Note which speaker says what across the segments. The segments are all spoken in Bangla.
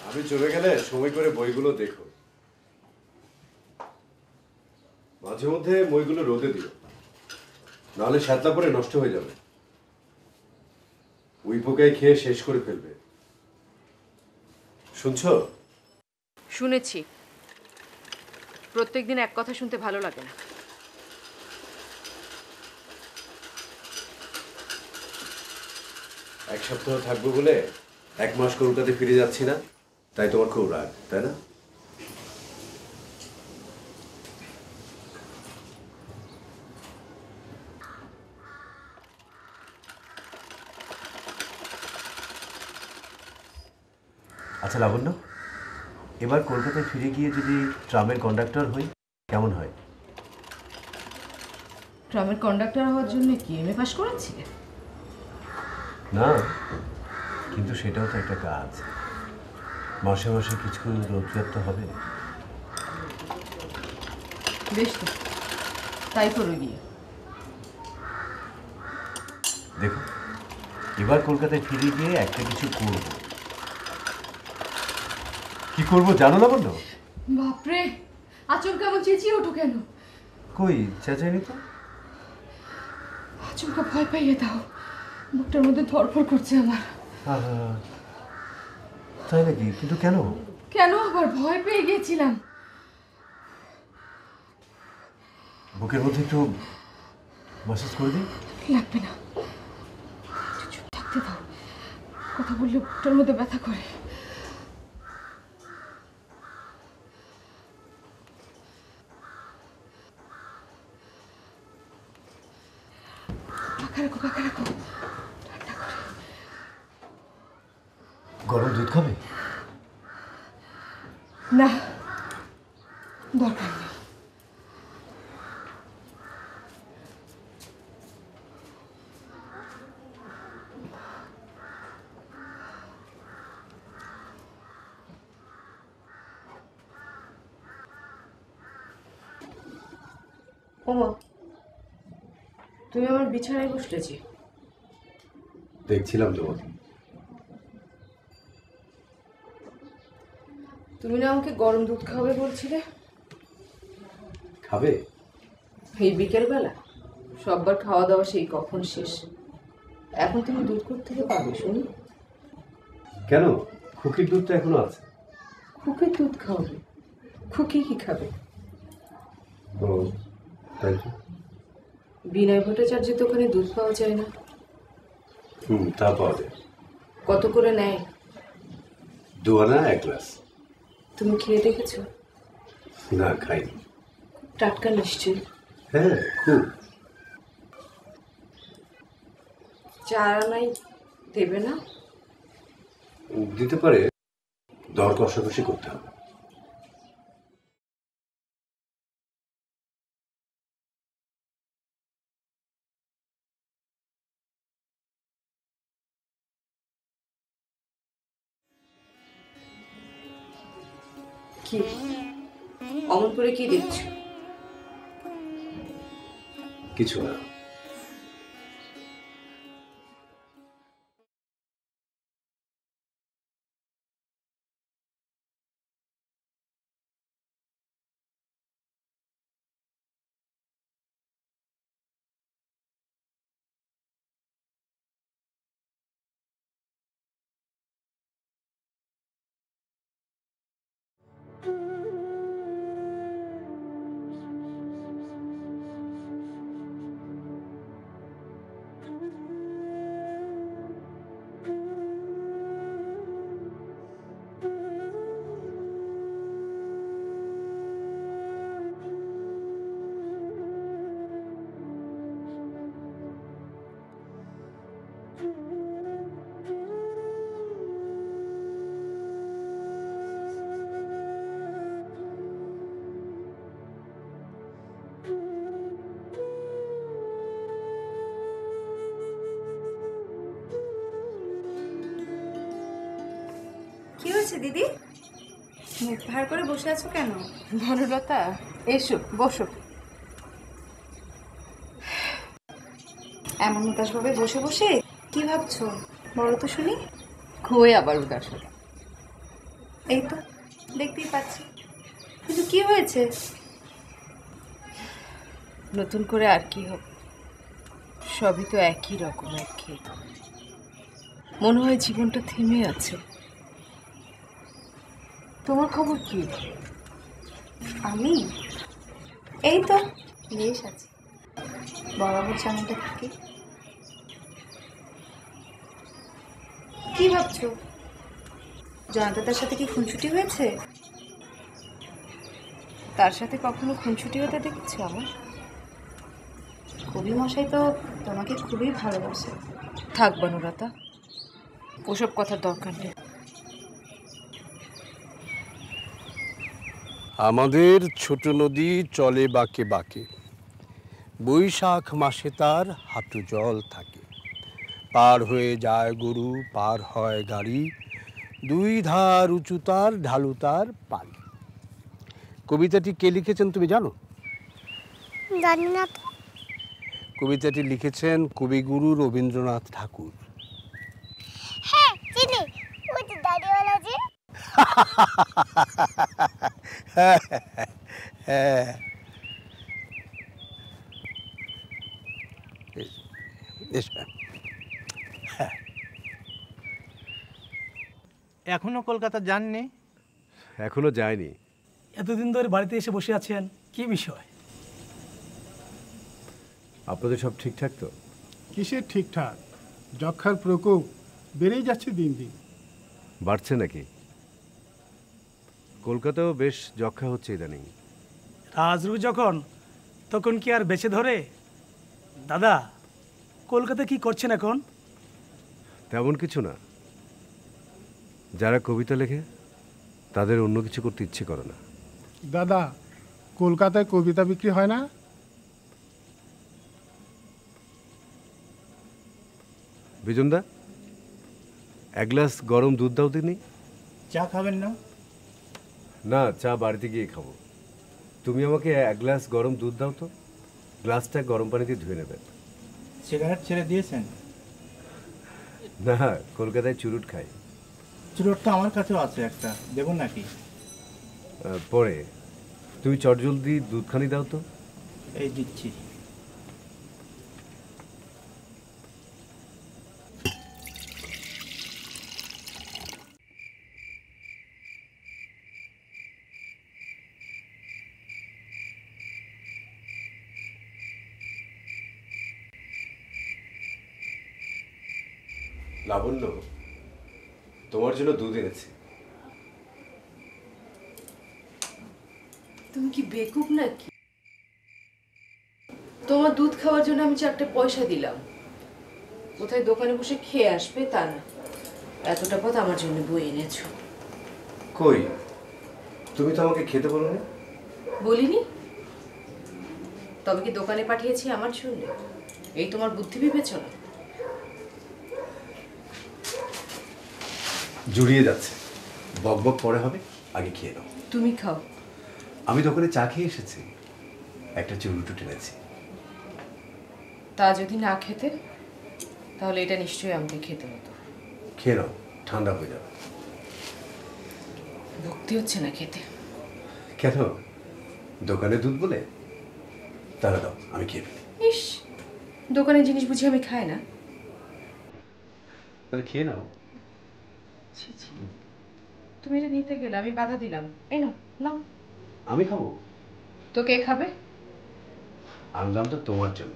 Speaker 1: আমি চলে গেলে সময় করে বইগুলো দেখো, মাঝে মধ্যে বইগুলো রোদে দিও, নাহলে শ্যাতলা পরে নষ্ট হয়ে যাবে, উই পোকায় খেয়ে শেষ করে ফেলবে। শুনছো?
Speaker 2: শুনেছি। প্রত্যেকদিন এক কথা শুনতে ভালো লাগে না।
Speaker 1: এক সপ্তাহ থাকবো বলে 1 মাস কলকাতাতে ফিরে যাচ্ছি না, তাই তোমার খুব রাগ, তাই না? আচ্ছা লাবণ্য, এবার কলকাতায় ফিরে গিয়ে যদি ট্রামের কন্ডাক্টর হই কেমন হয়?
Speaker 2: ট্রামের কন্ডাক্টর হওয়ার জন্য কি এমএ পাস করেছি?
Speaker 1: না, কিন্তু সেটাও তো একটা কাজ, মাসে মাসে কিছু রোজগার তো হবে।
Speaker 2: বেশ তো, তাই করো গিয়ে।
Speaker 1: দেখো, এবার কলকাতায় ফিরে গিয়ে একটা কিছু করব। কি করব জানো না বন্ধু?
Speaker 2: বাপরে, আচমকা কেমন চেঁচিয়ে ওঠো কেন?
Speaker 1: কই চেঁচাইনি তো।
Speaker 2: আচমকা ভয় পাইয়ে দাও, বুকটার মধ্যে ধরফর করছে আমার।
Speaker 1: তাই নাকি? কিন্তু কেন?
Speaker 2: কেন আবার? ভয় পেয়ে গিয়েছিলাম।
Speaker 1: বুকের মধ্যে একটু ম্যাসাজ করে দিই?
Speaker 2: লাগবে না, চুপ থাকতে দাও, কথা বললে বুকটার মধ্যে ব্যথা করে। পাখা রাখো, পাখা রাখো, ঠান্ডা করে।
Speaker 1: গরম দুধ খাবে?
Speaker 2: না, দরকার নেই। ওমা, তুমি আমার বিছানায় বসতেছি।
Speaker 1: দেখছিলাম তোমাকে।
Speaker 2: তুমি না আমাকে গরম দুধ খাবে বলছিলে?
Speaker 1: খাবে?
Speaker 2: এই বিকেলবেলা সববার খাওয়া দাওয়া সেই কখন শেষ। এখন তুমি দুধ থেকে পাবে শুনি?
Speaker 1: কেন, খুকির দুধ তো এখনো আছে।
Speaker 2: খুকির দুধ খাওয়াবে? খুকি কি খাবে?
Speaker 1: ও তাই তো।
Speaker 2: বিনয় ভট্টাচার্যের দোকানে দুধ পাওয়া যায় না?
Speaker 1: তা পাওয়া যায়।
Speaker 2: কত করে নেয়?
Speaker 1: 2 আনা 1 গ্লাস।
Speaker 2: তুমি খেয়ে দেখেছো?
Speaker 1: না, খাইনি।
Speaker 2: টাটকা নিশ্চয়ই।
Speaker 1: হ্যাঁ, খুব।
Speaker 2: 4 আনাই দেবে না?
Speaker 1: দিতে পারে, দর কষাকষি করতে হবে।
Speaker 2: কি অমন করে কি দেখছো?
Speaker 1: কিছু না।
Speaker 3: কি হয়েছে দিদি? মুখ ভার করে বসে আছো কেন?
Speaker 2: বনলতা, এসো বসো।
Speaker 3: এমন উদাসভাবে বসে বসে কি ভাবছো বলো তো শুনি?
Speaker 2: কই আবার উদাস?
Speaker 3: এই তো দেখতেই পাচ্ছি, কিন্তু কি হয়েছে?
Speaker 2: নতুন করে আর কি হবে, সবই তো একই রকম একঘেয়ে। মনে হয় জীবনটা থেমে আছে। তোমার খবর কি?
Speaker 3: আমি এই তো বেশ আছি, বরাবর যেমনটা থাকি। কি ভাবছো? জয়ন্তদার সাথে কি খুনসুটি হয়েছে?
Speaker 2: তার সাথে কখনো খুনসুটি হতে দেখেছো আমার?
Speaker 3: কবি মশাই তো তোমাকে খুবই ভালোবাসে।
Speaker 2: থাক বনলতা, ওসব কথার দরকার নেই।
Speaker 4: আমাদের ছোট নদী চলে বাঁকে বাঁকে, বৈশাখ মাসে তার হাঁটু জল থাকে। পার হয়ে যায় গরু, পার হয় গাড়ি, দুই ধার উঁচু তার, ঢালু তার পানি। কবিতাটি কে লিখেছেন তুমি জানো?
Speaker 5: জানি না তো।
Speaker 4: কবিতাটি লিখেছেন কবিগুরু রবীন্দ্রনাথ ঠাকুর।
Speaker 5: হ্যাঁ চিনি, ওই যে দাড়িওয়ালা যে।
Speaker 4: হ্যাঁ,
Speaker 6: এখনো কলকাতা যাননি?
Speaker 1: এখনো যায়নি।
Speaker 7: এতদিন ধরে বাড়িতে এসে বসে আছেন, কি বিষয়?
Speaker 1: আপনাদের সব ঠিকঠাক তো?
Speaker 8: কিসের ঠিকঠাক? যক্ষার প্রকোপ বেড়েই যাচ্ছে দিন দিন।
Speaker 1: বাড়ছে নাকি? কলকাতাও বেশ যক্ষা হচ্ছে ইদানিং।
Speaker 7: রাজরোগ যখন, তখন কি আর বেঁচে ধরে? দাদা, কলকাতা কি করছেন এখন?
Speaker 1: তেমন কিছু না। যারা কবিতা লেখে তাদের অন্য কিছু করতে ইচ্ছে করে না।
Speaker 8: দাদা, কলকাতায় কবিতা বিক্রি হয় না?
Speaker 1: বিজনদা, এক গ্লাস গরম দুধ দাও তিনি।
Speaker 6: চা খাবেন না?
Speaker 1: না, চা বাড়িতে গিয়ে খাবো। তুমি আমাকে এক গ্লাস গরম দুধ দাও তো। গ্লাসটা গরম পানি দিয়ে ধুয়ে নেবেন।
Speaker 6: সিগারেট ছেড়ে দিয়েছেন?
Speaker 1: না, কলকাতায় চুরুট খাই।
Speaker 6: চুরোটটা আমার কাছেও আছে একটা, দেবো নাকি?
Speaker 1: পরে তুমি চটজলদি দুধখানি দাও তো।
Speaker 6: এই দিচ্ছি।
Speaker 1: লাবণ্য, তোমার জন্য দুধ এনেছি।
Speaker 2: তুমি কি বেকুব নাকি? তোমার দুধ খাওয়ার জন্য আমি 4টা পয়সা দিলাম, কোথায় দোকানে বসে খেয়ে আসবে তা না, এতটা পথ আমার জন্য বয়ে এনেছো।
Speaker 1: কই, তুমি তো আমাকে খেতে বলো না।
Speaker 2: বলিনি? তবে কি দোকানে পাঠিয়েছি আমার জন্য? এই তোমার বুদ্ধি বিবেচনা?
Speaker 1: জুড়িয়ে যাচ্ছে, বক বক পরে হবে, আগে খেয়ে নাও।
Speaker 2: তুমি খাও।
Speaker 1: আমি দোকানে চা খেয়ে এসেছি, একটা চুরুট এনেছি।
Speaker 2: তা যদি না খেতে, তাহলে এটা নিশ্চয়ই আমাকে খেতে হতো।
Speaker 1: খেয়ে নাও, ঠান্ডা হয়ে যাবে।
Speaker 2: ভক্তি হচ্ছে না খেতে।
Speaker 1: কেন, দোকানে দুধ বলে? তাহলে দাও, আমি খেয়ে ফেলি।
Speaker 2: ইস, দোকানের জিনিস বুঝি আমি খাই না?
Speaker 1: তাহলে খেয়ে নাও।
Speaker 2: তুমি এটা নিতে গেলে আমি বাধা দিলাম। এই নাও, নাও।
Speaker 1: আমি খাবো?
Speaker 2: তো কে খাবে?
Speaker 1: আনলাম তো তোমার জন্য।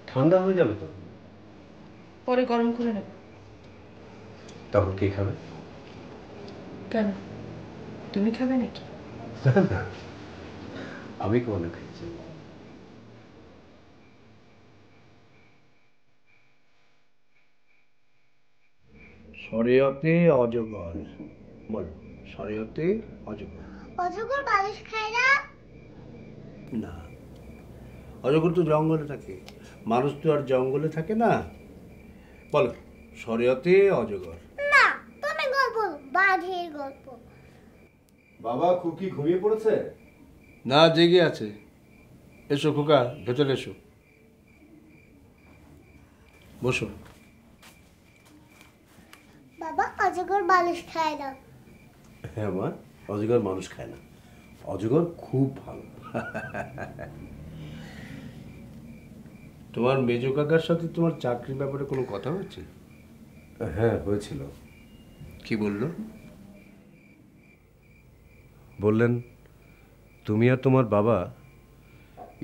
Speaker 1: ঠান্ডা হয়ে যাবে তো।
Speaker 2: পরে গরম করে নেব।
Speaker 1: তখন কে খাবে?
Speaker 2: কেন, তুমি খাবে নাকি?
Speaker 1: না, আমি কোনো খাইছি।
Speaker 4: শরীয়তে অজগর, বল। শরীয়তে অজগর।
Speaker 5: অজগর বালিশ খায় না?
Speaker 4: না, অজগর তো জঙ্গলে থাকে, মানুষ তো আর জঙ্গলে থাকে না। বলো, শরীয়তে অজগর।
Speaker 5: না, তুমি গল্প, বাঘের গল্প।
Speaker 1: বাবা, খুকি ঘুমিয়ে পড়েছে?
Speaker 4: না, জেগে আছে। এসো খোকা, ভেতরে এসো। বসো।
Speaker 5: বাবা অজগর বালিশ খায় না।
Speaker 1: হ্যাঁ মা, অজগর মানুষ খায় না, অজগর খুব ভালো।
Speaker 4: তোমার মেজো কাকার সাথে তোমার চাকরির ব্যাপারে কোনো কথা হচ্ছে?
Speaker 1: হ্যাঁ হয়েছিল।
Speaker 4: কি বললো?
Speaker 1: বললেন তুমি আর তোমার বাবা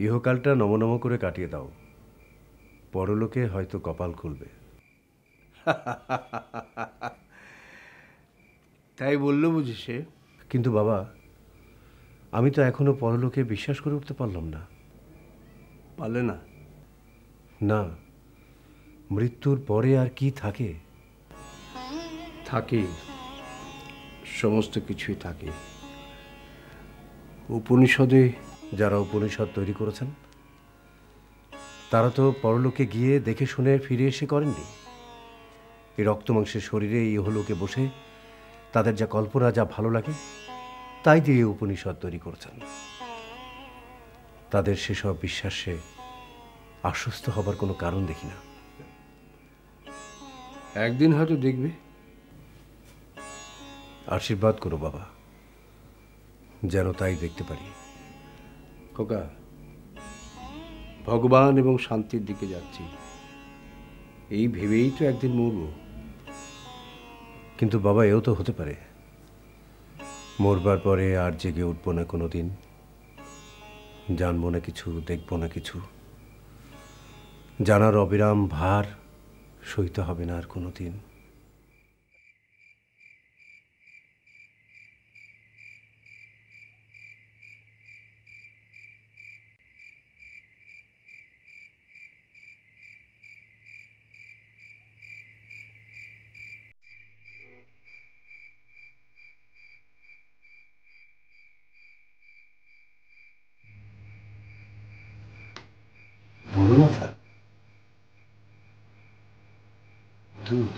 Speaker 1: ইহকালটা নমনম করে কাটিয়ে দাও, পরলোকে হয়তো কপাল খুলবে।
Speaker 4: তাই বললো বুঝি সে?
Speaker 1: কিন্তু বাবা, আমি তো এখনো পরলোকে বিশ্বাস করে উঠতে পারলাম না।
Speaker 4: পারলে না?
Speaker 1: না, মৃত্যুর পরে আর কি থাকে?
Speaker 4: থাকে, সমস্ত কিছুই থাকে। উপনিষদে
Speaker 1: যারা উপনিষদ তৈরি করেছেন তারা তো পরলোকে গিয়ে দেখে শুনে ফিরে এসে করেননি। এই রক্তমাংসের শরীরে ইহলোকে বসে তাদের যা কল্পনা, যা ভালো লাগে তাই দিয়ে উপনিষদ তৈরি করেছেন। তাদের সেসব বিশ্বাসে আশ্বস্ত হবার কোনো কারণ দেখি না।
Speaker 4: একদিন হয়তো দেখবে।
Speaker 1: আশীর্বাদ করো বাবা, যেন তাই দেখতে পারি।
Speaker 4: খোকা, ভগবান এবং শান্তির দিকে যাচ্ছি এই ভেবেই তো একদিন মরব।
Speaker 1: কিন্তু বাবা, এও তো হতে পারে মরবার পরে আর জেগে উঠবো না কোনো দিন, জানবো না কিছু, দেখবো না কিছু, জানার অবিরাম ভার সইতে হবে না আর কোনো দিন। বড় মাথা দুধ।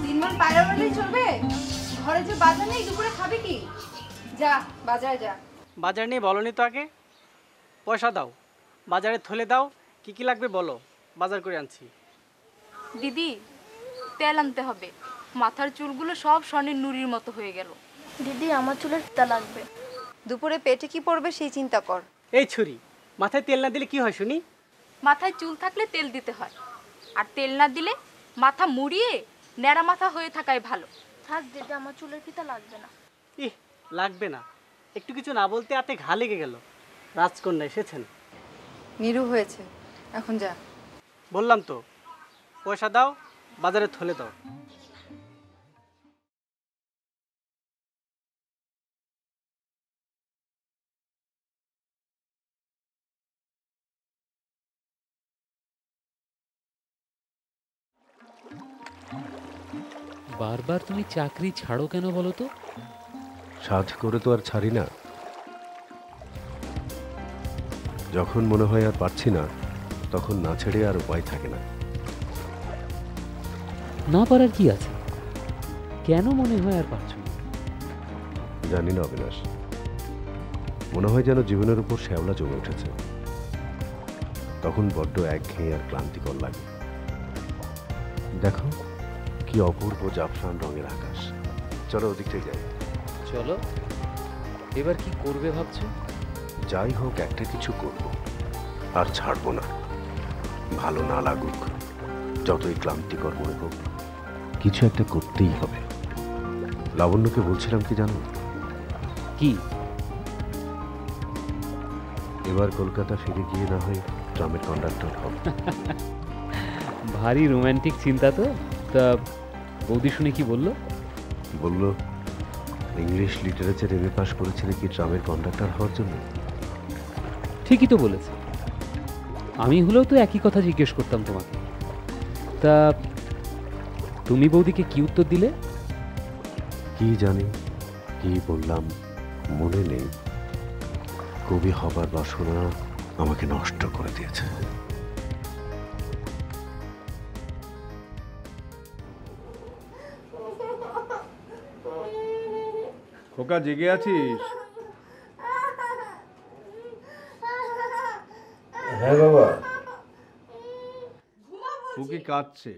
Speaker 3: দিনমান পায়রা বললেই চলবে? ঘরে যে বাজার নেই, দুপুরে খাবে কি? যা বাজারে যা।
Speaker 9: বাজার নিয়ে বলনি তো আগে। পয়সা দাও, বাজারে থলে দাও, কি কি লাগবে বলো, বাজার করে আনছি।
Speaker 2: দিদি, তেল আনতে হবে, মাথার চুলগুলো সব স্বর্ণের নুরির মতো হয়ে গেল।
Speaker 5: দিদি আমার চুলের ফিতা লাগবে।
Speaker 3: দুপুরে পেটে কি পড়বে সেই চিন্তা কর।
Speaker 9: এই ছুরি, মাথায় তেল না দিলে কি হয় শুনি?
Speaker 2: মাথায় চুল থাকলে তেল দিতে হয়, আর তেল না দিলে মাথা মুড়িয়ে ন্যাড়া মাথা হয়ে থাকাই ভালো।
Speaker 5: থাক দিদি, আমার চুলের ফিতা লাগবে না।
Speaker 9: ইহ, লাগবে না, একটু কিছু না বলতে হাতে ঘা লেগে গেল। রাজকন্যা এসেছেন।
Speaker 3: নিরু হয়েছে, এখন যা।
Speaker 9: বললাম তো, পয়সা দাও, বাজারে থলে দাও।
Speaker 10: বারবার তুমি চাকরি ছাড়ো কেন বলো তো?
Speaker 1: সাধ করে তো আর ছাড়ি না। যখন মনে হয় আর পারছি না, তখন না ছেড়ে আর উপায় থাকে না।
Speaker 10: না পারার কি আছে? কেন মনে হয় আর পারছো না?
Speaker 1: জানি না অবিনাশ, মনে হয় যেন জীবনের উপর শ্যাওলা জমে উঠেছে। তখন বড্ড একঘেয়ে আর ক্লান্তিকর লাগে। দেখো কি অপূর্ব জাফরান রঙের আকাশ। চলো ওদিকটাই যাই।
Speaker 10: চলো। এবার কি করবে ভাবছো?
Speaker 1: যাই হোক একটা কিছু করব, আর ছাড়বো না। ভালো না লাগুক, যতই ক্লান্তিকর মনে হোক, কিছু একটা করতেই হবে। লাবণ্যকে বলছিলাম কি জানো?
Speaker 10: কি?
Speaker 1: এবার কলকাতা ফিরে গিয়ে না হয় ট্রামের কন্ডাক্টর হবে।
Speaker 10: ভারী রোমান্টিক চিন্তা তো। তা বৌদি শুনে কি বললো?
Speaker 1: বলল ইংলিশ লিটারেচার এমএ পাস করেছে নাকি ট্রামের কন্ডাক্টর হওয়ার জন্য।
Speaker 10: ঠিকই তো বলেছে। আমি হলেও তো একই কথা জিজ্ঞেস করতাম তোমাকে। তা তুমি বৌদিকে কি উত্তর দিলে?
Speaker 1: কি জানি কি বললাম, মনে নেই। কবি হবার বাসনা আমাকে নষ্ট করে দিয়েছে।
Speaker 4: খোকা, জেগে আছিস?
Speaker 1: হ্যাঁ বাবা।
Speaker 4: খুকি কাঁদছে।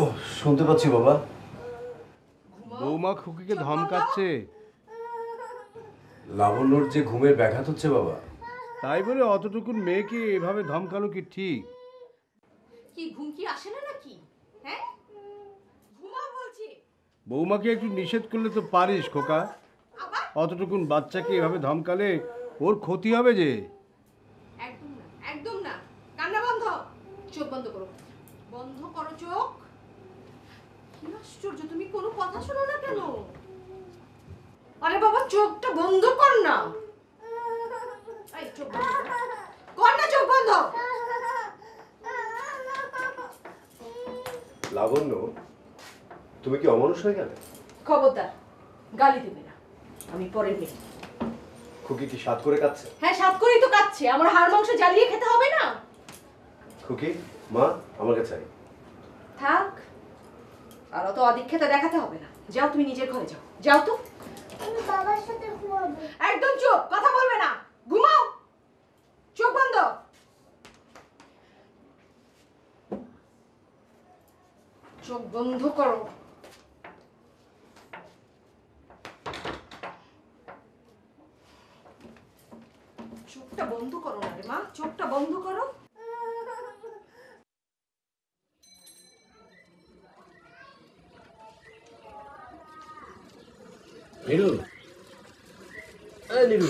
Speaker 1: ও, শুনতে পাচ্ছি বাবা।
Speaker 4: বৌমা খুকিকে ধমকাচ্ছে।
Speaker 1: লাবণ্যর যে ঘুমের ব্যাঘাত হচ্ছে বাবা।
Speaker 4: তাই বলে অতটুকুন মেয়েকে এভাবে ধমকানো কি ঠিক?
Speaker 2: কি ঘুম কি আসে না নাকি? হ্যাঁ, ঘুমাও বলছি।
Speaker 4: বৌমাকে একটু নিষেধ করলে তো পারিস খোকা। অতটুকুন বাচ্চাকে এভাবে ধমকালে ওর ক্ষতি হবে যে।
Speaker 2: একদম না, একদম না। কান্না বন্ধ। চোখ বন্ধ করো, বন্ধ করো চোখ। কি আশ্চর্য, তুমি কোনো কথা শোনো না কেন? আরে বাবা, চোখটা বন্ধ কর না। এই চোখ বন্ধ কর না, চোখ বন্ধ।
Speaker 1: লাবণ্য, তুমি কি অমানুষ হয়ে গেলে?
Speaker 2: খবরদার, গালি দেবে না। আমি পরের মেয়ে।
Speaker 1: খুকি কি স্বাদ করে কাচ্ছে?
Speaker 2: হ্যাঁ, সাত করেই তো কাচ্ছে। আমার হাড় মাংস জ্বালিয়ে খেতে হবে না?
Speaker 1: খুকি, মা, আমার কাছে আয়।
Speaker 2: থাক, আর অত অদীক্ষেতা দেখাতে হবে না। যাও, তুমি নিজের ঘরে যাও। যাও তো।
Speaker 5: আমি বাবার সাথে ঘুমাবো।
Speaker 2: একদম চুপ, কথা বলবে না। ঘুমাও, চোখ বন্ধ। চোখ বন্ধ করো। চোখটা বন্ধ করো না রে মা, চোখটা বন্ধ করো।
Speaker 1: নিরু, এই নিরু,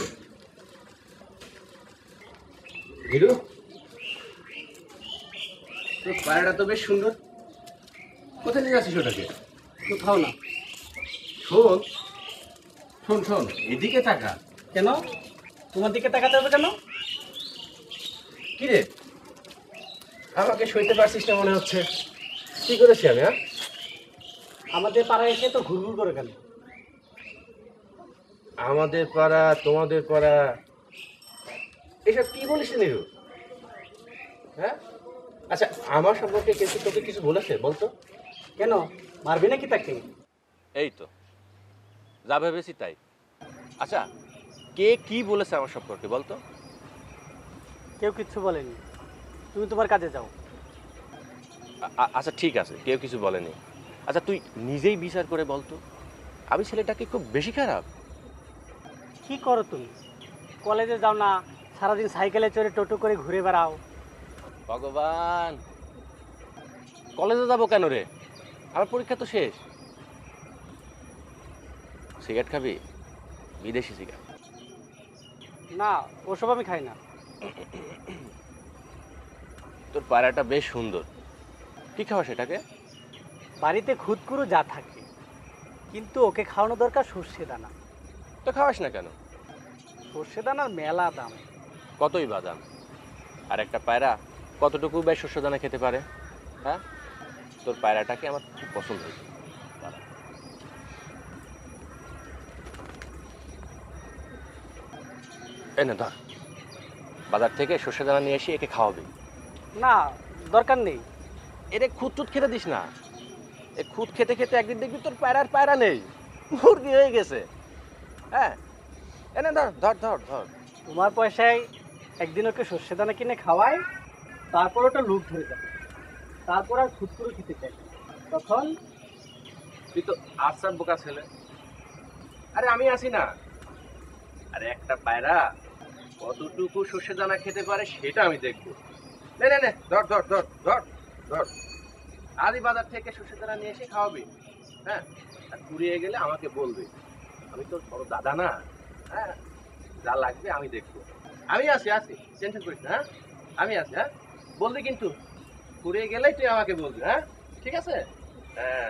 Speaker 1: নিরু, তোর পায়রাটা তো বেশ সুন্দর। কোথায় নিয়ে যাচ্ছিস ওটাকে?
Speaker 9: কোথাও না।
Speaker 1: শোন শোন শোন, এদিকে তাকা।
Speaker 9: কেন? তোমার দিকে তাকাতে হবে কেন?
Speaker 1: কি রে, আমাকে সইতে পারছিস না মনে হচ্ছে। কি করেছি আমি? হ্যাঁ,
Speaker 9: আমাদের পাড়ায় এসে তো ঘুরঘুর করে কেন?
Speaker 1: আমাদের পাড়া, তোমাদের পাড়া, এসব কি বলিস নিরু? হ্যাঁ, আচ্ছা আমার সম্পর্কে কিন্তু তোকে কিছু বলেছে বলতো?
Speaker 9: কেন, মারবি নাকি তাকে?
Speaker 11: এই তো যা ভেবেছি তাই। আচ্ছা, কে কি বলেছে আমার সম্পর্কে বলতো?
Speaker 9: কেউ কিচ্ছু বলেনি, তুমি তোমার কাজে যাও।
Speaker 11: আচ্ছা ঠিক আছে, কেউ কিছু বলেনি। আচ্ছা তুই নিজেই বিচার করে বলতো, আমি ছেলেটাকে খুব বেশি খারাপ?
Speaker 9: কি করো তুমি? কলেজে যাও না, সারাদিন সাইকেলে চড়ে টোটো করে ঘুরে বেড়াও।
Speaker 11: ভগবান, কলেজে যাবো কেন রে? আমার পরীক্ষা তো শেষ। সিগারেট খাবি? বিদেশি সিগারেট?
Speaker 9: না, ওসব আমি খাই না।
Speaker 11: তোর পায়রাটা বেশ সুন্দর, কি খাওয়া সেটাকে?
Speaker 9: বাড়িতে খুদকুরু যা থাকে, কিন্তু ওকে খাওয়ানো দরকার সর্ষে দানা।
Speaker 11: তো খাওয়াস না কেন?
Speaker 9: সর্ষে দানার মেলা দাম।
Speaker 11: কতই বাদাম, আর একটা পায়রা কতটুকু বেশ শস্য দানা খেতে পারে? হ্যাঁ, তোর পায়রাটাকে আমার খুব পছন্দ হয়েছে। এই না ধর, বাজার থেকে সর্ষে দানা নিয়ে এসে একে খাওয়াবি।
Speaker 9: না, দরকার নেই।
Speaker 11: এরে খুদ টুদ খেতে দিস না। এ খুদ খেতে খেতে একদিন দেখবি তোর পায়রা নেই, মুরগি হয়ে গেছে। হ্যাঁ, এনে ধর ধর ধর ধর।
Speaker 9: তোমার পয়সায় একদিন ওকে সর্ষে দানা কিনে খাওয়াই, তারপর ওটা লুট ধরে যাবে, তারপর আর খুদ করে খেতে চাই, তখন
Speaker 11: তুই তো আসার বোকা ছেলে। আরে আমি আসি না। আরে একটা পায়রা কতটুকু সর্ষে দানা খেতে পারে সেটা আমি দেখবো। নে নে নে, ধর ধর ধর ধর ধর। আদি বাজার থেকে সর্ষে দানা নিয়ে এসে খাওয়াবি। হ্যাঁ, আর ফুরিয়ে গেলে আমাকে বলবি। আমি তোর বড় দাদা না? হ্যাঁ, যা লাগবে আমি দেখবো। আমি আসি, টেনশন করিস না। হ্যাঁ, আমি আসি। হ্যাঁ, বলবি কিন্তু ফুরিয়ে গেলেই তুই আমাকে বলবি। হ্যাঁ, ঠিক আছে? হ্যাঁ।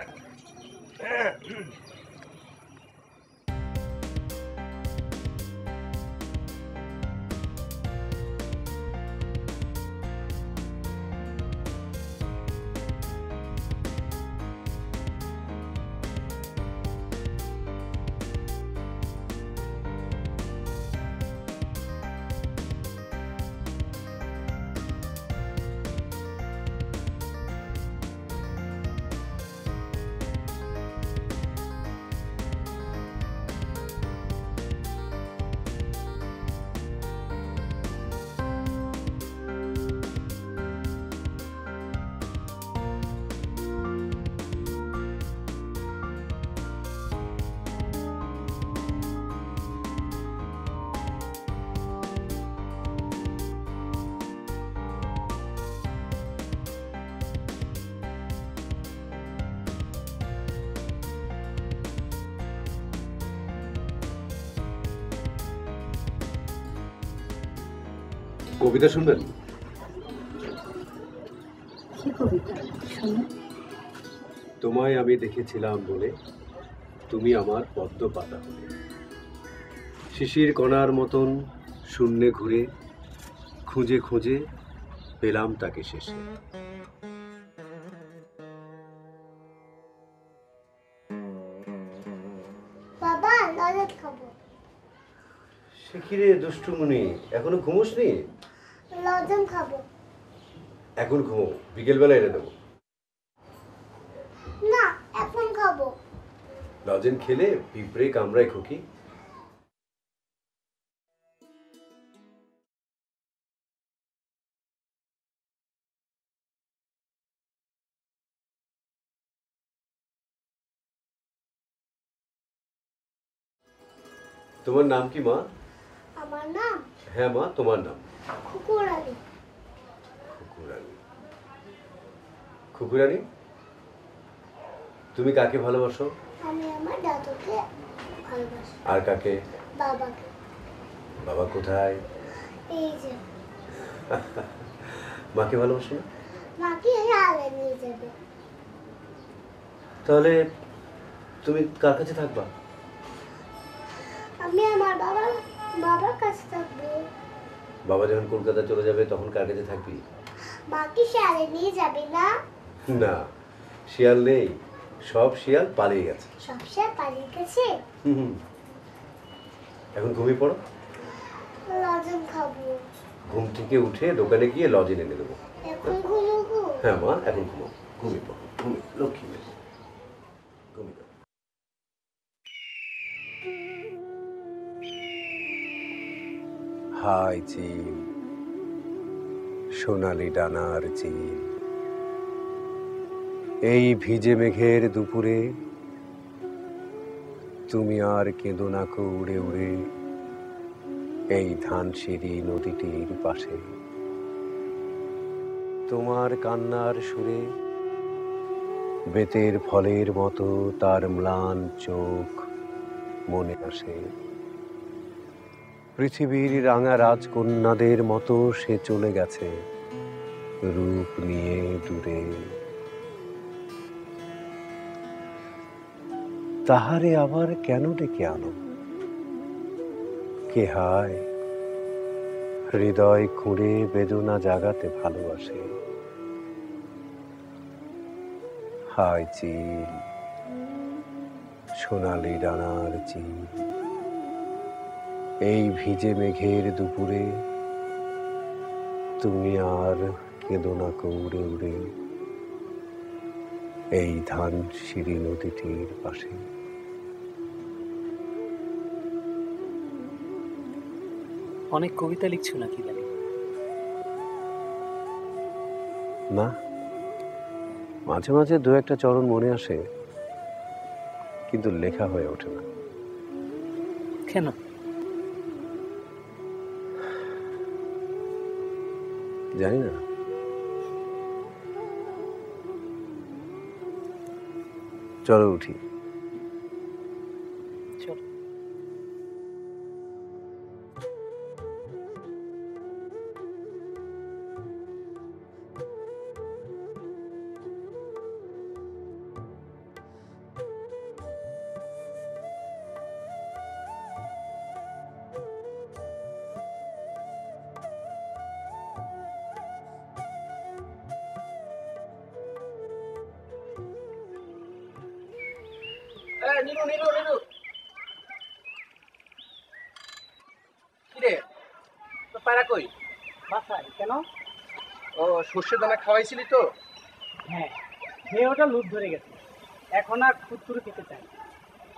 Speaker 1: কবিতা শুনবেন?
Speaker 12: কি কবিতা শুনুন?
Speaker 1: তোমায় আমি দেখেছিলাম বলে তুমি আমার পদ্ম পাতা হলে, শিশির কণার মতন শূন্যে ঘুরে খুঁজে খুঁজে পেলাম তাকে শেষে।
Speaker 5: বাবা লজেন্স খাবো।
Speaker 1: সে কি রে দুষ্টুমনি, এখনো ঘুমোসনি?
Speaker 5: লজেন্স খাবো।
Speaker 1: এখন ঘুমো, বিকেলবেলা এনে দেবো।
Speaker 5: না, এখন খাবো।
Speaker 1: লজেন খেলে পিঁপড়ে কামড়ায় খুকি। তোমার নাম কি মা?
Speaker 5: আমার নাম?
Speaker 1: হ্যাঁ মা, তোমার নাম?
Speaker 5: খুকুরানি।
Speaker 1: খুকুরানি। খুকুরানি, তুমি কাকে ভালোবাসো?
Speaker 5: আমি আমার দাদুকে ভালোবাসি।
Speaker 1: আর কাকে?
Speaker 5: বাবাকে।
Speaker 1: বাবা কোথায়?
Speaker 5: এই যে।
Speaker 1: মাকে ভালোবাসো না?
Speaker 5: মাকে হালে নিয়ে যাবে।
Speaker 1: তাহলে তুমি কার কাছে থাকবা?
Speaker 5: আমি আমার বাবার কাছে থাকবো।
Speaker 1: বাবা যখন কলকাতা চলে যাবে তখন কার কাছে থাকবি?
Speaker 5: মাকে হালে নিয়ে যাবে না?
Speaker 1: না, শিয়াল নেই, সব শিয়াল পালিয়ে গেছে।
Speaker 5: সব শিয়াল পালিয়ে গেছে?
Speaker 1: এখন ঘুমিয়ে পড়ো।
Speaker 5: লজেন খাবো।
Speaker 1: ঘুম থেকে উঠে দোকানে গিয়ে লজেন এনে দেবো।
Speaker 5: এখন ঘুমোবো?
Speaker 1: হ্যাঁ মা, এখন ঘুমো। ঘুমিয়ে পড়ো, ঘুমিয়ে, লক্ষ্মী মেয়ে, ঘুমিয়ে পড়ো। হাই চিল, সোনালি ডানার চিল, এই ভিজে মেঘের দুপুরে তুমি আর কেঁদো না কো উড়ে উড়ে এই ধানসিঁড়ি নদীটির পাশে। তোমার কান্নার সুরে বেতের ফলের মতো তার ম্লান চোখ মনে আসে। পৃথিবীর রাঙা রাজকন্যাদের মতো সে চলে গেছে রূপ নিয়ে দূরে। তাহারে আবার কেন ডেকে আনো? কে হায় হৃদয় খুঁড়ে বেদনা জাগাতে ভালোবাসে। হায় চিল, সোনালি ডানার চিল, এই ভিজে মেঘের দুপুরে তুমি আর কেঁদো না উড়ে উড়ে এই ধানসিঁড়ি নদীটির পাশে।
Speaker 9: অনেক কবিতা লিখছো নাকি জানি
Speaker 1: না, মাঝে মাঝে দু একটা চরণ মনে আসে, কিন্তু লেখা হয়ে ওঠে না।
Speaker 9: কেন?
Speaker 1: জানি না। চলো উঠি।
Speaker 9: চল।
Speaker 11: নিরু নিরু নিরু, কিরে তো পায়রা কই?
Speaker 9: বাসায়। কেন?
Speaker 11: ও সর্ষে দানা খাওয়াইছিলি তো?
Speaker 9: হ্যাঁ, খেয়ে ওটা লুট ধরে গেছে, এখন আর খুদ খেতে চাই।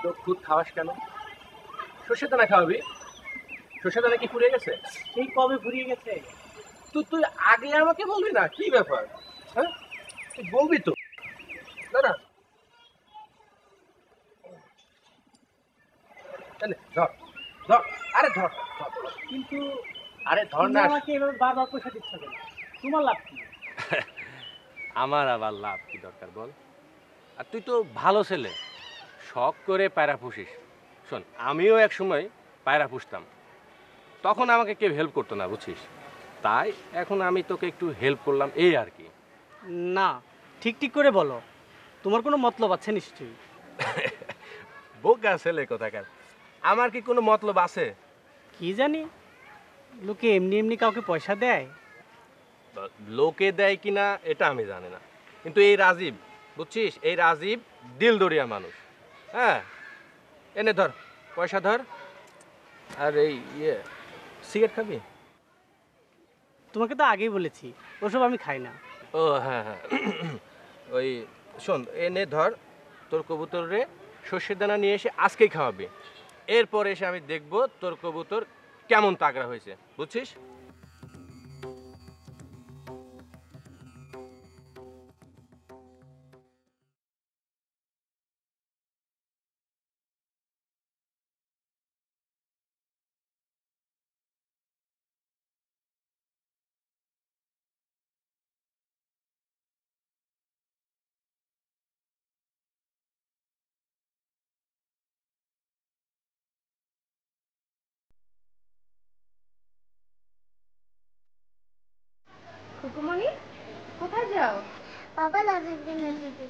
Speaker 11: তো খুদ খাওয়াস কেন? সর্ষে দানা খাওয়াবি? সর্ষে দানা কি ফুরিয়ে গেছে?
Speaker 9: সেই কবে ফুরিয়ে গেছে?
Speaker 11: তুই আগে আমাকে বলবি না? কি ব্যাপার? হ্যাঁ, তুই বলবি তো। না না, ধর ধর, আরে ধর।
Speaker 9: কিন্তু
Speaker 11: আরে ধর না।
Speaker 9: আমাকে এভাবে বারবার পয়সা দিচ্ছ কেন? তোমার লাভ কি?
Speaker 11: আমার আবার লাভ কি দরকার বল? আর তুই তো ভালো ছেলে, শখ করে পায়রা পুষিস। শোন, আমিও এক সময় পায়রা পুষতাম, তখন আমাকে কেউ হেল্প করতো না, বুঝছিস? তাই এখন আমি তোকে একটু হেল্প করলাম, এই আর কি।
Speaker 9: না, ঠিক করে বলো, তোমার কোনো মতলব আছে নিশ্চয়ই।
Speaker 11: বোকা ছেলে কোথাকার, আমার কি কোনো মতলব আছে?
Speaker 9: কি জানি, লোকে এমনি এমনি কাউকে পয়সা দেয়?
Speaker 11: লোকে দেয় কিনা এটা আমি জানি না, কিন্তু এই রাজীব, বুঝছিস, এই রাজীব দিলদরিয়া মানুষ। হ্যাঁ, এনে ধর, পয়সা ধর। আর এই সিগারেট খাবি?
Speaker 9: তোমাকে তো আগেই বলেছি ওসব আমি খাই না।
Speaker 11: ও হ্যাঁ হ্যাঁ, ওই শোন, এনে ধর, তোর কবুতর রে সর্ষের দানা নিয়ে এসে আজকেই খাওয়াবি। এরপর এসে আমি দেখবো তোর কবুতর কেমন তাগড়া হয়েছে, বুঝছিস?
Speaker 3: খুকুমণি, কোথায় যাও?
Speaker 5: বাবা লাভের দিন দিদি।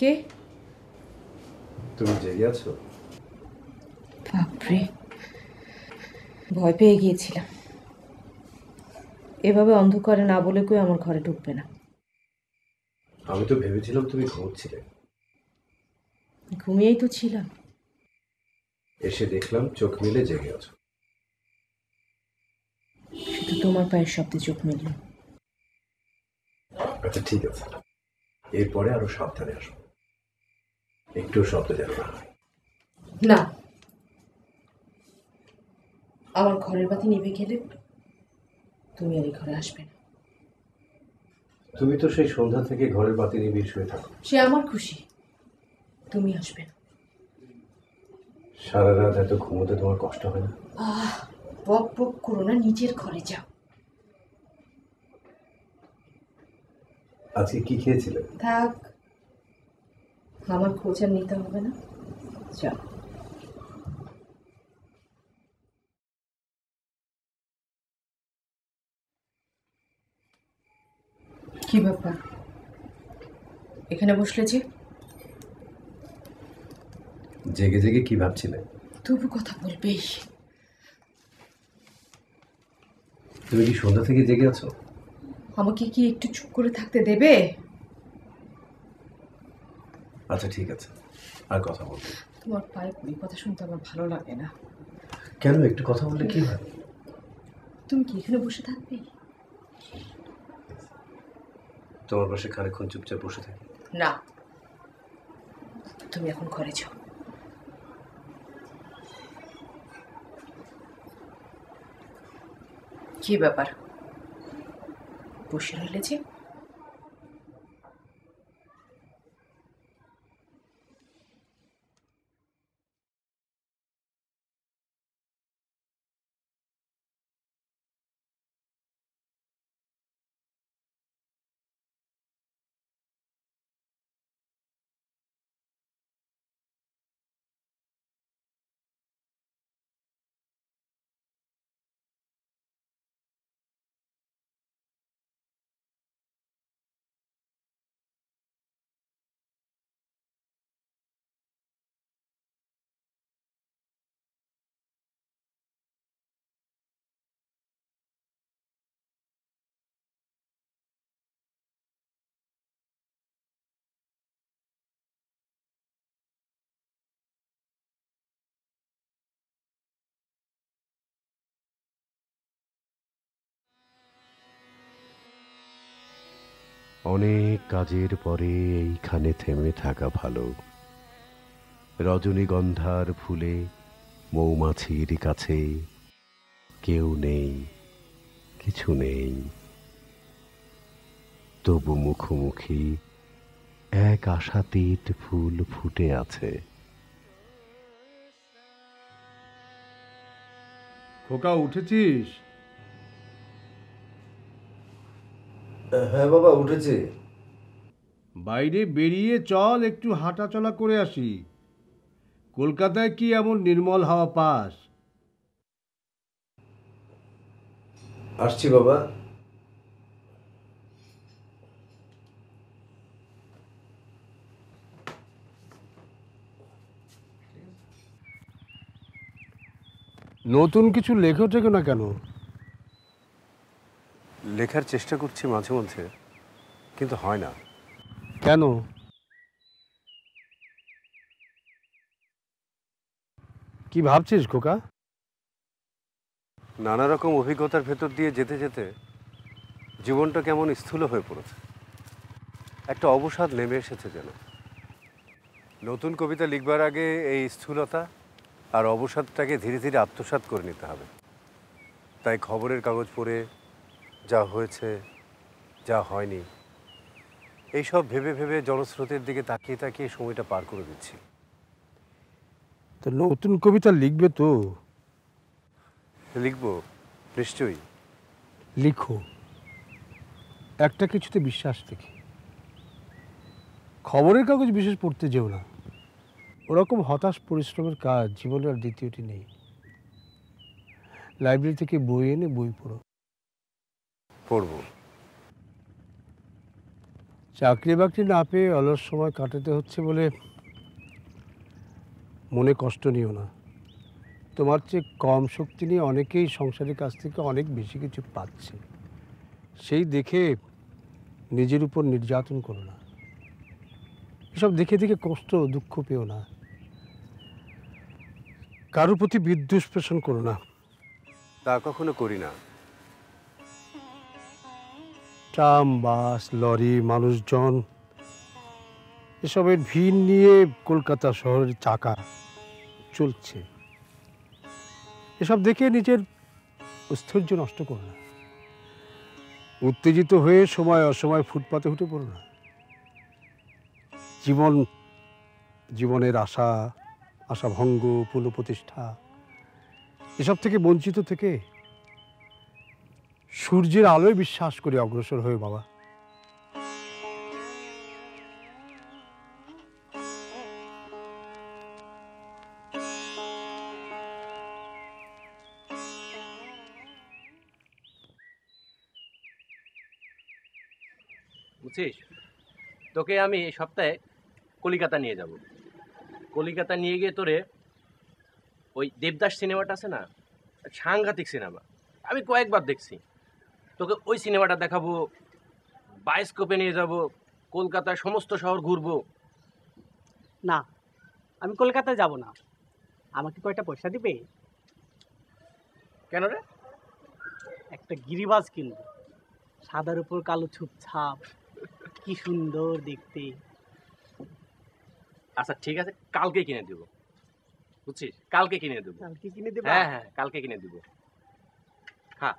Speaker 3: কে?
Speaker 1: তুমি জেগে আছো?
Speaker 3: বাপরে, ভয় পেয়ে গিয়েছিলাম। এভাবে অন্ধকারে না বলে কেউ আমার ঘরে ঢুকবে না।
Speaker 1: আমি তো ভেবেছিলাম তুমি ঘুমোচ্ছিলে।
Speaker 3: ঘুমিয়েই তো ছিলাম।
Speaker 1: এসে দেখলাম চোখ মেলে জেগে আছো।
Speaker 3: শুধু তোমার পায়ের শব্দে চোখ মেলল।
Speaker 1: আচ্ছা ঠিক আছে, এরপরে আরো সাবধানে আসবো, একটু শব্দ যেন না হয়।
Speaker 2: না, আমার ঘরের বাতি নিভে গেলে তুমি আর এই ঘরে আসবে না।
Speaker 1: তুমি তো সেই সন্ধ্যা থেকে ঘরের বাতি নিভিয়ে শুয়ে থাকো।
Speaker 2: সে আমার খুশি, তুমি আসবে না।
Speaker 1: সারা রাত এত ঘুমোতে তোমার কষ্ট হয় না?
Speaker 2: বক বক করো না, নিজের ঘরে যাও।
Speaker 1: আজকে কি খেয়েছিলে?
Speaker 2: থাক, আমার খোঁজ আর নিতে হবে না, যাও। কি ব্যাপার এখানে বসলে যে?
Speaker 1: জেগে জেগে কি ভাবছিলে?
Speaker 2: তবু কথা বলবেই।
Speaker 1: তুমি কি সন্ধ্যা থেকে জেগে আছো?
Speaker 2: আমাকে কি একটু চুপ করে থাকতে দেবে?
Speaker 1: আচ্ছা ঠিক আছে, আর কথা বলবো।
Speaker 2: তোমার পায়ে পড়ি কথা শুনতে আমার ভালো লাগে না।
Speaker 1: কেন? একটু কথা বললে কি হয়?
Speaker 2: তুমি কি এখানে বসে থাকবে?
Speaker 1: তোমার পাশে খানিকক্ষণ চুপচাপ বসে থাকি।
Speaker 2: না, তুমি এখন ঘরে যাও। কি ব্যাপার বসে রইলে যে?
Speaker 1: অনেক কাজের পরে এইখানে থেমে থাকা ভালো। রজনীগন্ধার ফুলে মৌমাছির কাছে কেউ নেই, কিছু নেই, তবু মুখোমুখি এক আশাতীত ফুল ফুটে আছে।
Speaker 4: খোকা উঠেছিস?
Speaker 1: হ্যাঁ বাবা, উঠেছে।
Speaker 4: বাইরে বেরিয়ে চল, একটু হাঁটাচলা করে আসি। কলকাতায় কি এমন নির্মল হাওয়া পাস?
Speaker 1: আসছি বাবা।
Speaker 4: নতুন কিছু লেখো টেখো না কেন?
Speaker 1: লেখার চেষ্টা করছি মাঝে মধ্যে, কিন্তু হয় না।
Speaker 4: কেন? কি ভাবছিস খোকা?
Speaker 1: নানা রকম অভিজ্ঞতার ভেতর দিয়ে যেতে যেতে জীবনটা কেমন স্থূল হয়ে পড়েছে, একটা অবসাদ নেমে এসেছে যেন। নতুন কবিতা লিখবার আগে এই স্থূলতা আর অবসাদটাকে ধীরে ধীরে আত্মসাৎ করে নিতে হবে। তাই খবরের কাগজ পড়ে যা হয়েছে, যা হয়নি, এইসব ভেবে ভেবে জনস্রোতের দিকে তাকিয়ে তাকিয়ে সময়টা পার করে দিচ্ছি।
Speaker 4: তো নতুন কবিতা লিখবে তো?
Speaker 1: লিখবো নিশ্চয়ই।
Speaker 4: লিখো, একটা কিছুতে বিশ্বাস দেখি। খবরের কাগজ বিশেষ পড়তে যেও না, ওরকম হতাশ পরিশ্রমের কাজ জীবনে আর দ্বিতীয়টি নেই। লাইব্রেরি থেকে বই এনে বই পড়ো।
Speaker 1: পড়ব।
Speaker 4: চাকরি বাকরি না পেয়ে অলস সময় কাটাতে হচ্ছে বলে মনে কষ্ট নিও না। তোমার চেয়ে কম শক্তি নিয়ে অনেকেই সংসারের কাছ থেকে অনেক বেশি কিছু পাচ্ছে, সেই দেখে নিজের উপর নির্যাতন করো না। এসব দেখে দেখে কষ্ট দুঃখ পেও না। কারোর প্রতি বিদ্বেষ পোষণ করো না।
Speaker 1: তা কখনো করি না।
Speaker 4: ট্রাম, বাস, লরি, মানুষজন এসবের ভিড় নিয়ে কলকাতা শহরের চাকা চলছে। এসব দেখে নিজের ঐশ্বর্য নষ্ট করো না। উত্তেজিত হয়ে সময় অসময় ফুটপাতে উঠে পড়ো না। জীবনের আশাভঙ্গ, পুনঃপ্রতিষ্ঠা এসব থেকে বঞ্চিত থেকে সূর্যের আলোয় বিশ্বাস করে অগ্রসর হয়ে বাবা।
Speaker 11: বুঝছিস, তোকে আমি এই সপ্তাহে কলিকাতা নিয়ে যাব। কলিকাতা নিয়ে গিয়ে তোরে ওই দেবদাস সিনেমাটা আছে না, সাংঘাতিক সিনেমা, আমি কয়েকবার দেখছি। তোকে ওই সিনেমাটা দেখাবো, বায়োস্কোপে নিয়ে যাব, কলকাতার সমস্ত শহর ঘুরবো।
Speaker 9: না, আমি কলকাতায় যাব না। আমাকে কয়টা পয়সা দিবে?
Speaker 11: কেন রে?
Speaker 9: একটা গিরিবাজ কিনবো, সাদার উপর কালো ছুপছাপ, কি সুন্দর দেখতে।
Speaker 11: আচ্ছা ঠিক আছে, কালকে কিনে দেবো, বুঝছিস? কালকে কিনে দেবো।
Speaker 9: কালকে কিনে দেবো?
Speaker 11: হ্যাঁ হ্যাঁ, কালকে কিনে দেবো। হ্যাঁ।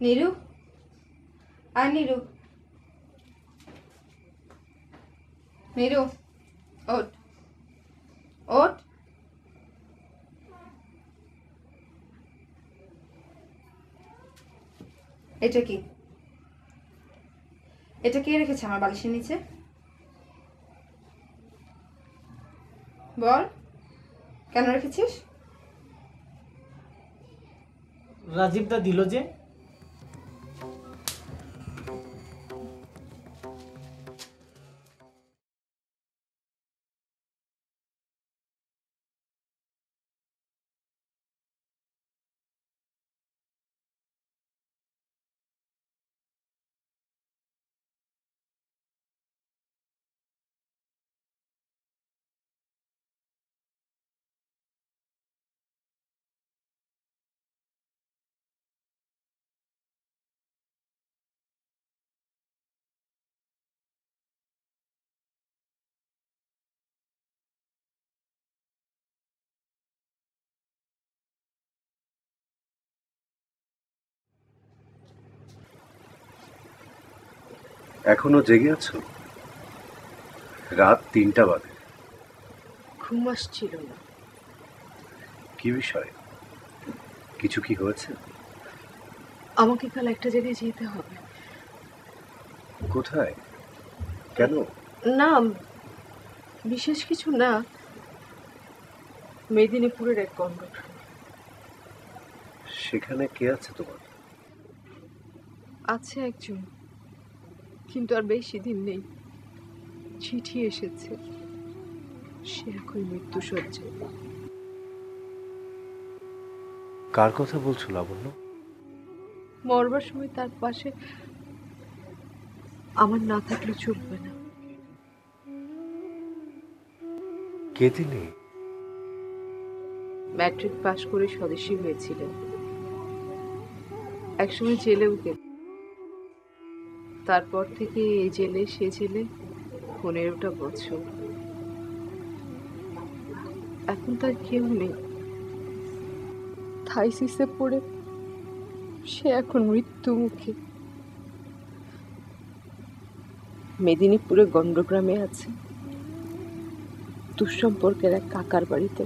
Speaker 3: নীরু, আর নীরু, নীরু, ওঠ ওঠ। এটা কি? এটা কে রেখেছে আমার বালিশের নিচে? বল, কেন রেখেছিস?
Speaker 9: রাজীব দা দিল যে।
Speaker 1: এখনো জেগে আছো? রাত 3টা বাজে।
Speaker 2: ঘুম আসছিল না।
Speaker 1: কি বিষয়? কিছু কি হয়েছে?
Speaker 2: আমাকে কাল একটা জায়গায় যেতে হবে।
Speaker 1: কোথায়? কেন?
Speaker 2: না, বিশেষ কিছু না, মেদিনীপুরের এক গন্ডোর।
Speaker 1: সেখানে কে আছে তোমার?
Speaker 2: আছে একজন, কিন্তু আর বেশি দিন নেই। চিঠি এসেছে, সে এখন মৃত্যুশয্যায়।
Speaker 1: কার কথা বলছো লাবণ্য?
Speaker 2: মরবার সময় তার পাশে আমার না থাকলে চলবে না।
Speaker 1: কে তিনি?
Speaker 2: ম্যাট্রিক পাশ করে স্বদেশী হয়েছিলেন, একসময় জেলেও গেলেন। তারপর থেকে এই জেলে সে জেলে 15টা বছর। এখন তার কেউ নেই। থাইসিসে পড়ে সে এখন মৃত্যু মুখে। মেদিনীপুরে গন্ডগ্রামে আছে দুঃসম্পর্কের এক কাকার বাড়িতে।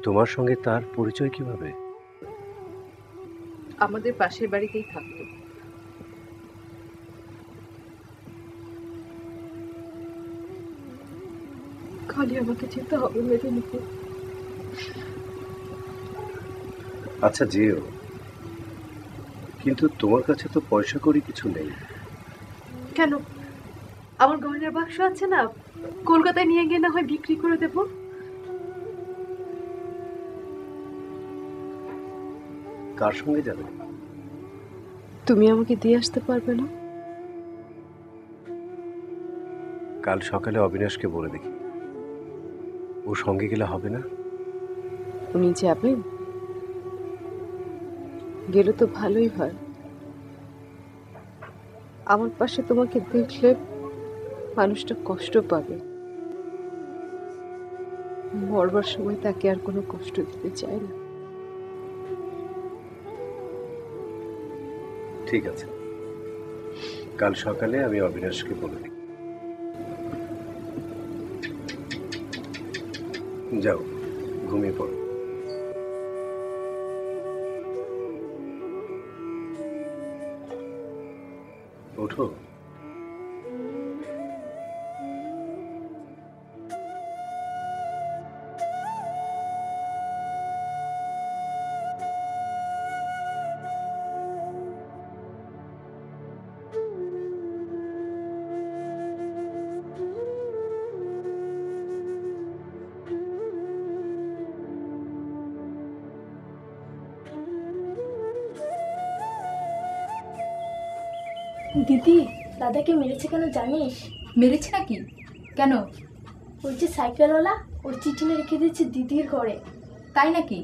Speaker 1: তোমার সঙ্গে তার পরিচয় কিভাবে?
Speaker 2: আমাদের পাশের বাড়িতেই থাকতো। খালি আমাকে যেতে হবে মেদিনীপুর।
Speaker 1: আচ্ছা যেও, কিন্তু তোমার কাছে তো পয়সা করি কিছু নেই।
Speaker 2: কেন? আমার গয়নার বাক্স আছে না, কলকাতায় নিয়ে গিয়ে না হয় বিক্রি করে দেব।
Speaker 1: কার সঙ্গে যাবে?
Speaker 2: তুমি আমাকে দিয়ে আসতে পারবে না?
Speaker 1: কাল সকালে অবিনাশকে বলে দেখি, ও সঙ্গে গেলে হবে না?
Speaker 2: উনি যাবেন? গেলে তো ভালোই হয়। আমার পাশে তোমাকে দেখলে মানুষটা কষ্ট পাবে। মরবার সময় তাকে আর কোনো কষ্ট দিতে চায় না।
Speaker 1: ঠিক আছে, কাল সকালে আমি অবিনাশকে বলে দিই। যাও, ঘুমিয়ে পড়ো। ওঠো।
Speaker 5: দিদি, দাদাকে মেরেছে কেন জানিস?
Speaker 3: মেরেছে নাকি? কেন?
Speaker 5: ওই যে সাইকেলওয়ালা ওর চিঠি রেখে দিয়েছে দিদির ঘরে।
Speaker 3: তাই নাকি?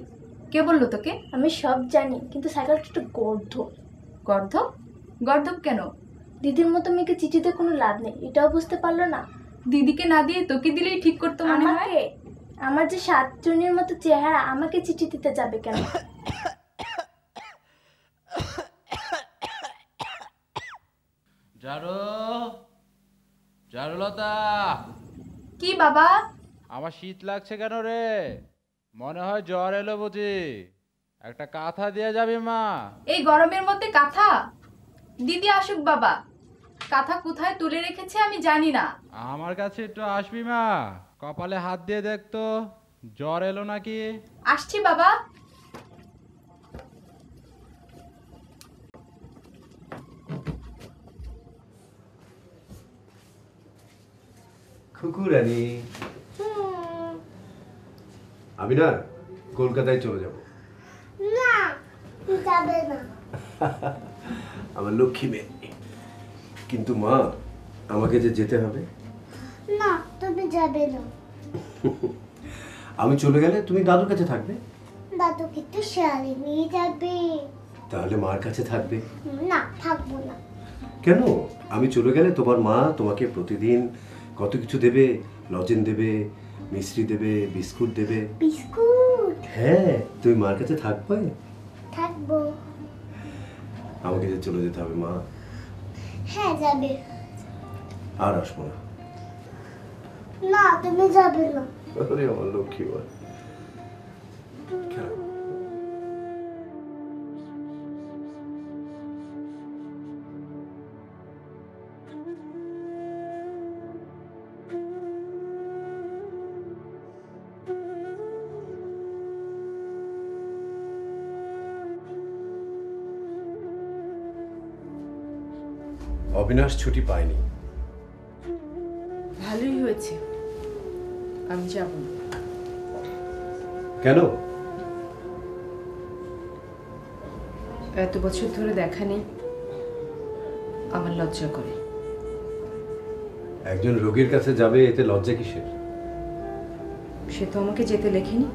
Speaker 3: কে বললো তোকে?
Speaker 5: আমি সব জানি, কিন্তু সাইকেলটা একটু গর্ধব।
Speaker 3: গর্ধব? গর্ধব কেন?
Speaker 5: দিদির মতো মেয়েকে চিঠিতে কোনো লাভ নেই, এটাও বুঝতে পারলো না।
Speaker 3: দিদিকে না দিয়ে তোকে দিলেই ঠিক করতো মনে হয়।
Speaker 5: আমাকে? আমার যে 7 জনের মতো চেহারা, আমাকে চিঠি দিতে যাবে কেন?
Speaker 13: চারুলতা,
Speaker 3: কি বাবা?
Speaker 13: আমার শীত লাগছে কেন রে? মনে হয় জ্বর এলো বুঝি। একটা কাঁথা দিয়ে যাবি মা?
Speaker 3: এই গরমের মধ্যে কাঁথা? দিদি আসুক বাবা। কাঁথা কোথায় তুলে রেখেছে আমি জানি না।
Speaker 13: আমার কাছে একটু আসবি মা? কপালে হাত দিয়ে দেখতো জ্বর এলো নাকি।
Speaker 3: আসছি বাবা।
Speaker 1: খুকুরানি, আমি না কলকাতায় চলে যাব।
Speaker 5: না, যাবে না।
Speaker 1: আমার লক্ষ্মী মেয়ে। কিন্তু মা, আমাকে যে যেতে হবে।
Speaker 5: না, তুমি যাবে না।
Speaker 1: আমি চলে গেলে তুমি দাদুর কাছে থাকবে।
Speaker 5: দাদুকে তো শেয়ারে নিয়ে যাবে।
Speaker 1: তাহলে মার কাছে থাকবে।
Speaker 5: না, থাকবো না।
Speaker 1: কেন? আমি চলে গেলে তোমার মা তোমাকে প্রতিদিন কত কিছু দেবে। লজেন দেবে, মিষ্টি দেবে, বিস্কুট দেবে।
Speaker 5: বিস্কুট?
Speaker 1: হ্যাঁ, তুমি মার কাছে থাকবে।
Speaker 5: থাকবো।
Speaker 1: আমাকে যে চলে যেতে হবে মা।
Speaker 5: হ্যাঁ, যাবে।
Speaker 1: আর আসবো না।
Speaker 5: না, তুমি যাবে না।
Speaker 1: আরে আমার লক্ষ্মী মা। অবিনাশ ছুটি পায়নি।
Speaker 2: ভালোই হয়েছে, আমি যাব না।
Speaker 1: কেন?
Speaker 2: এত বছর ধরে দেখা নেই, আমার লজ্জা করে।
Speaker 1: একজন রোগীর কাছে যাবে, এতে লজ্জা কিসের?
Speaker 2: সে তো আমাকে যেতে লেখেনি।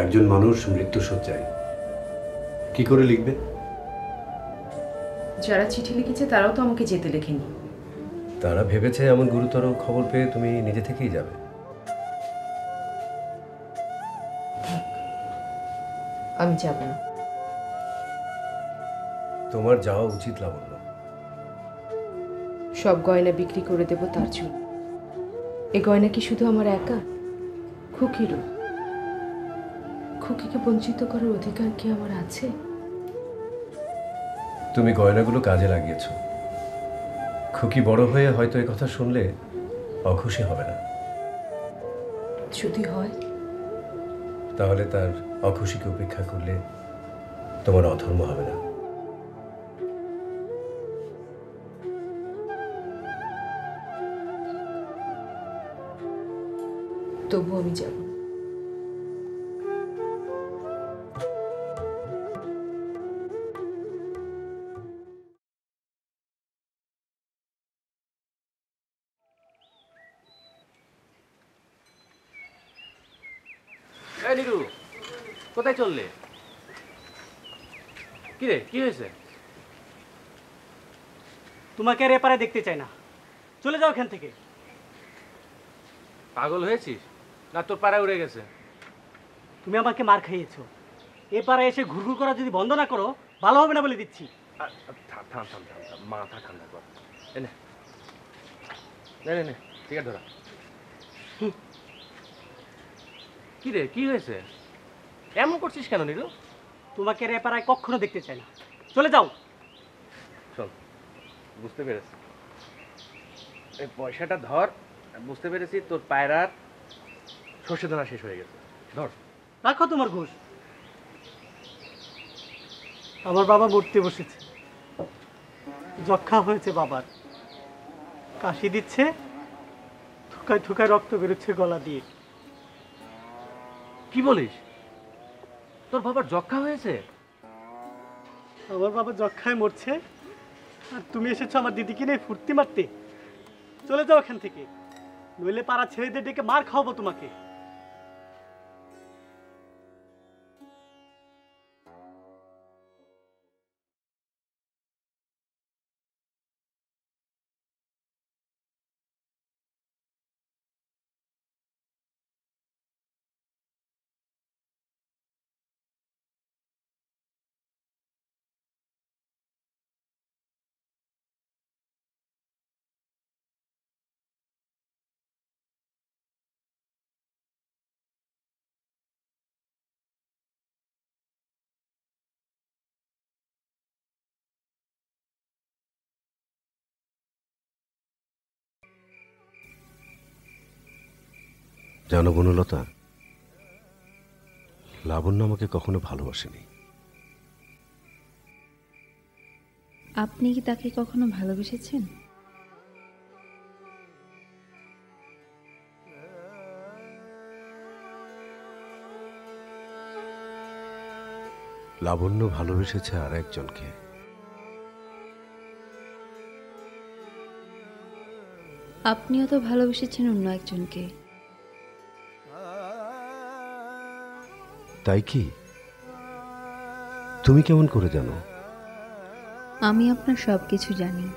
Speaker 1: একজন মানুষ মৃত্যু শয্যায় কি করে লিখবে?
Speaker 2: যারা চিঠি লিখেছে তারাও তো আমাকে যেতে লেখেনি।
Speaker 1: তারা ভেবেছে এমন গুরুতর খবর পেয়ে তুমি নিজে থেকেই যাবে।
Speaker 2: আমি যাব না।
Speaker 1: তোমার যাওয়া উচিত লাবণ্য।
Speaker 2: সব গয়না বিক্রি করে দেব তার জন্য। এ গয়না কি শুধু আমার একা? খুকিরও। খুকিকে বঞ্চিত করার অধিকার কি আমার আছে?
Speaker 1: তুমি গয়নাগুলো কাজে লাগিয়েছ। খুকি বড় হয়ে হয়তো এই কথা শুনলে অখুশি হবে না।
Speaker 2: যদি হয়
Speaker 1: তাহলে তার অখুশিকে উপেক্ষা করলে তোমার অধর্ম হবে না।
Speaker 2: তবু আমি যাব।
Speaker 11: নিরু, কোথায় চললে? কি রে, কি হয়েছে?
Speaker 9: তোমাকে আর এপারে দেখতে চাই না, চলে যাও এখান থেকে।
Speaker 11: পাগল হয়েছিস না তোর পাড়া উড়ে গেছে?
Speaker 9: তুমি আমাকে মার খাইয়েছো, এপারে এসে ঘুরঘুর করা যদি বন্ধ না করো ভালো হবে না বলে দিচ্ছি।
Speaker 11: থাম থাম থাম থাম থাম, মাথা ঠান্ডা কর। এনে নে নে নে, টিকিট ধরা। কি রে, কি হয়েছে? এমন করছিস কেন নিরু?
Speaker 9: তোমাকে আর এপারায় কখনো দেখতে চাই না, চলে যাও।
Speaker 11: শোন, বুঝতে পেরেছি, এই পয়সাটা ধর। বুঝতে পেরেছি তোর পায়রার সর্ষে দানা শেষ হয়ে গেছে, ধর।
Speaker 9: রাখো তোমার ঘুষ। আমার বাবা মরতে বসেছে, যক্ষা হয়েছে বাবার, কাশি দিচ্ছে, থুকায় থুকায় রক্ত বেরোচ্ছে গলা দিয়ে।
Speaker 11: কি বলিস? তোর বাবার যক্ষা হয়েছে?
Speaker 9: আমার বাবা যক্ষায় মরছে আর তুমি এসেছো আমার দিদিকে নিয়ে ফুর্তি মারতে। চলে যাও এখান থেকে, নইলে পাড়া ছেলেদের ডেকে মার খাওয়াবো তোমাকে।
Speaker 1: জানো বনলতা, লাবণ্য আমাকে কখনো ভালোবাসেনি।
Speaker 12: আপনি কি তাকে কখনো ভালোবেসেছেন?
Speaker 1: লাবণ্য ভালোবেসেছে আর একজনকে।
Speaker 12: আপনিও তো ভালোবেসেছেন অন্য একজনকে।
Speaker 1: তাই কি? তুমি কেমন করে জানো?
Speaker 12: আমি আপনার সবকিছু জানি।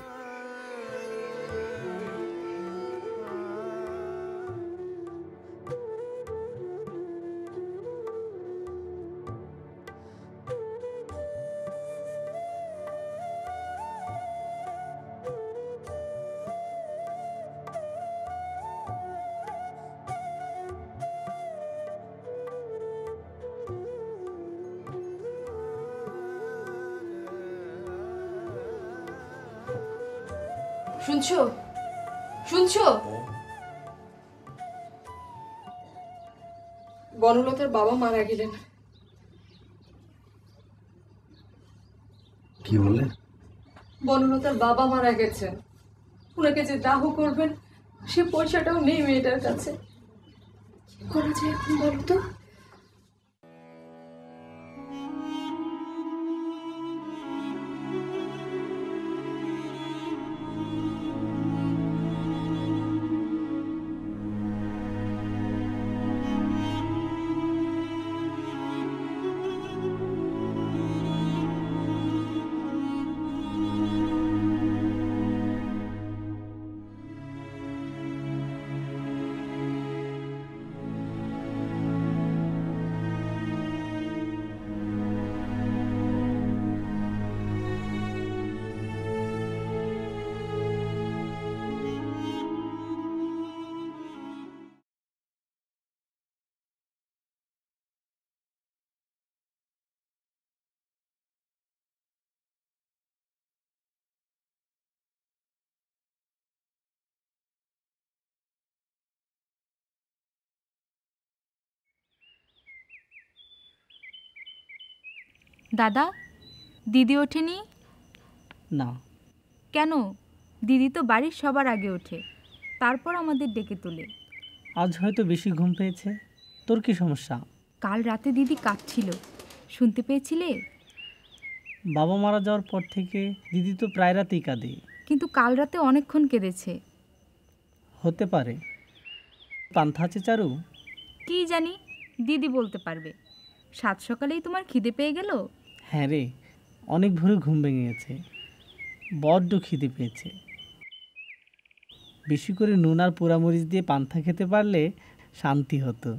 Speaker 2: শুনছো? শুনছো? বনলতার বাবা মারা গেলেন।
Speaker 1: কি বললে?
Speaker 2: বনলতার বাবা মারা গেছেন। ওনাকে যে দাহ করবেন সে পয়সাটাও নেই মেয়েটার কাছে। কি করা যায় এখন বলো তো?
Speaker 3: দাদা, দিদি ওঠেনি?
Speaker 9: না।
Speaker 3: কেন? দিদি তো বাড়ির সবার আগে ওঠে, তারপর আমাদের ডেকে তোলে।
Speaker 9: আজ হয়তো বেশি ঘুম পেয়েছে। তোর কি সমস্যা?
Speaker 3: কাল রাতে দিদি কাঁদছিল, শুনতে পেয়েছিলে?
Speaker 9: বাবা মারা যাওয়ার পর থেকে দিদি তো প্রায় রাতেই কাঁদে।
Speaker 3: কিন্তু কাল রাতে অনেকক্ষণ কেঁদেছে।
Speaker 9: হতে পারে। পান্থা আছে চারু?
Speaker 3: কি জানি, দিদি বলতে পারবে। সাত সকালেই তোমার খিদে পেয়ে গেল?
Speaker 9: হ্যাঁ রে, অনেক ভোরে ঘুম ভেঙে গেছে, বড্ড খিদে পেয়েছে। বেশি করে নুন আর পোড়ামরিচ দিয়ে পান্থা খেতে পারলে শান্তি হতো।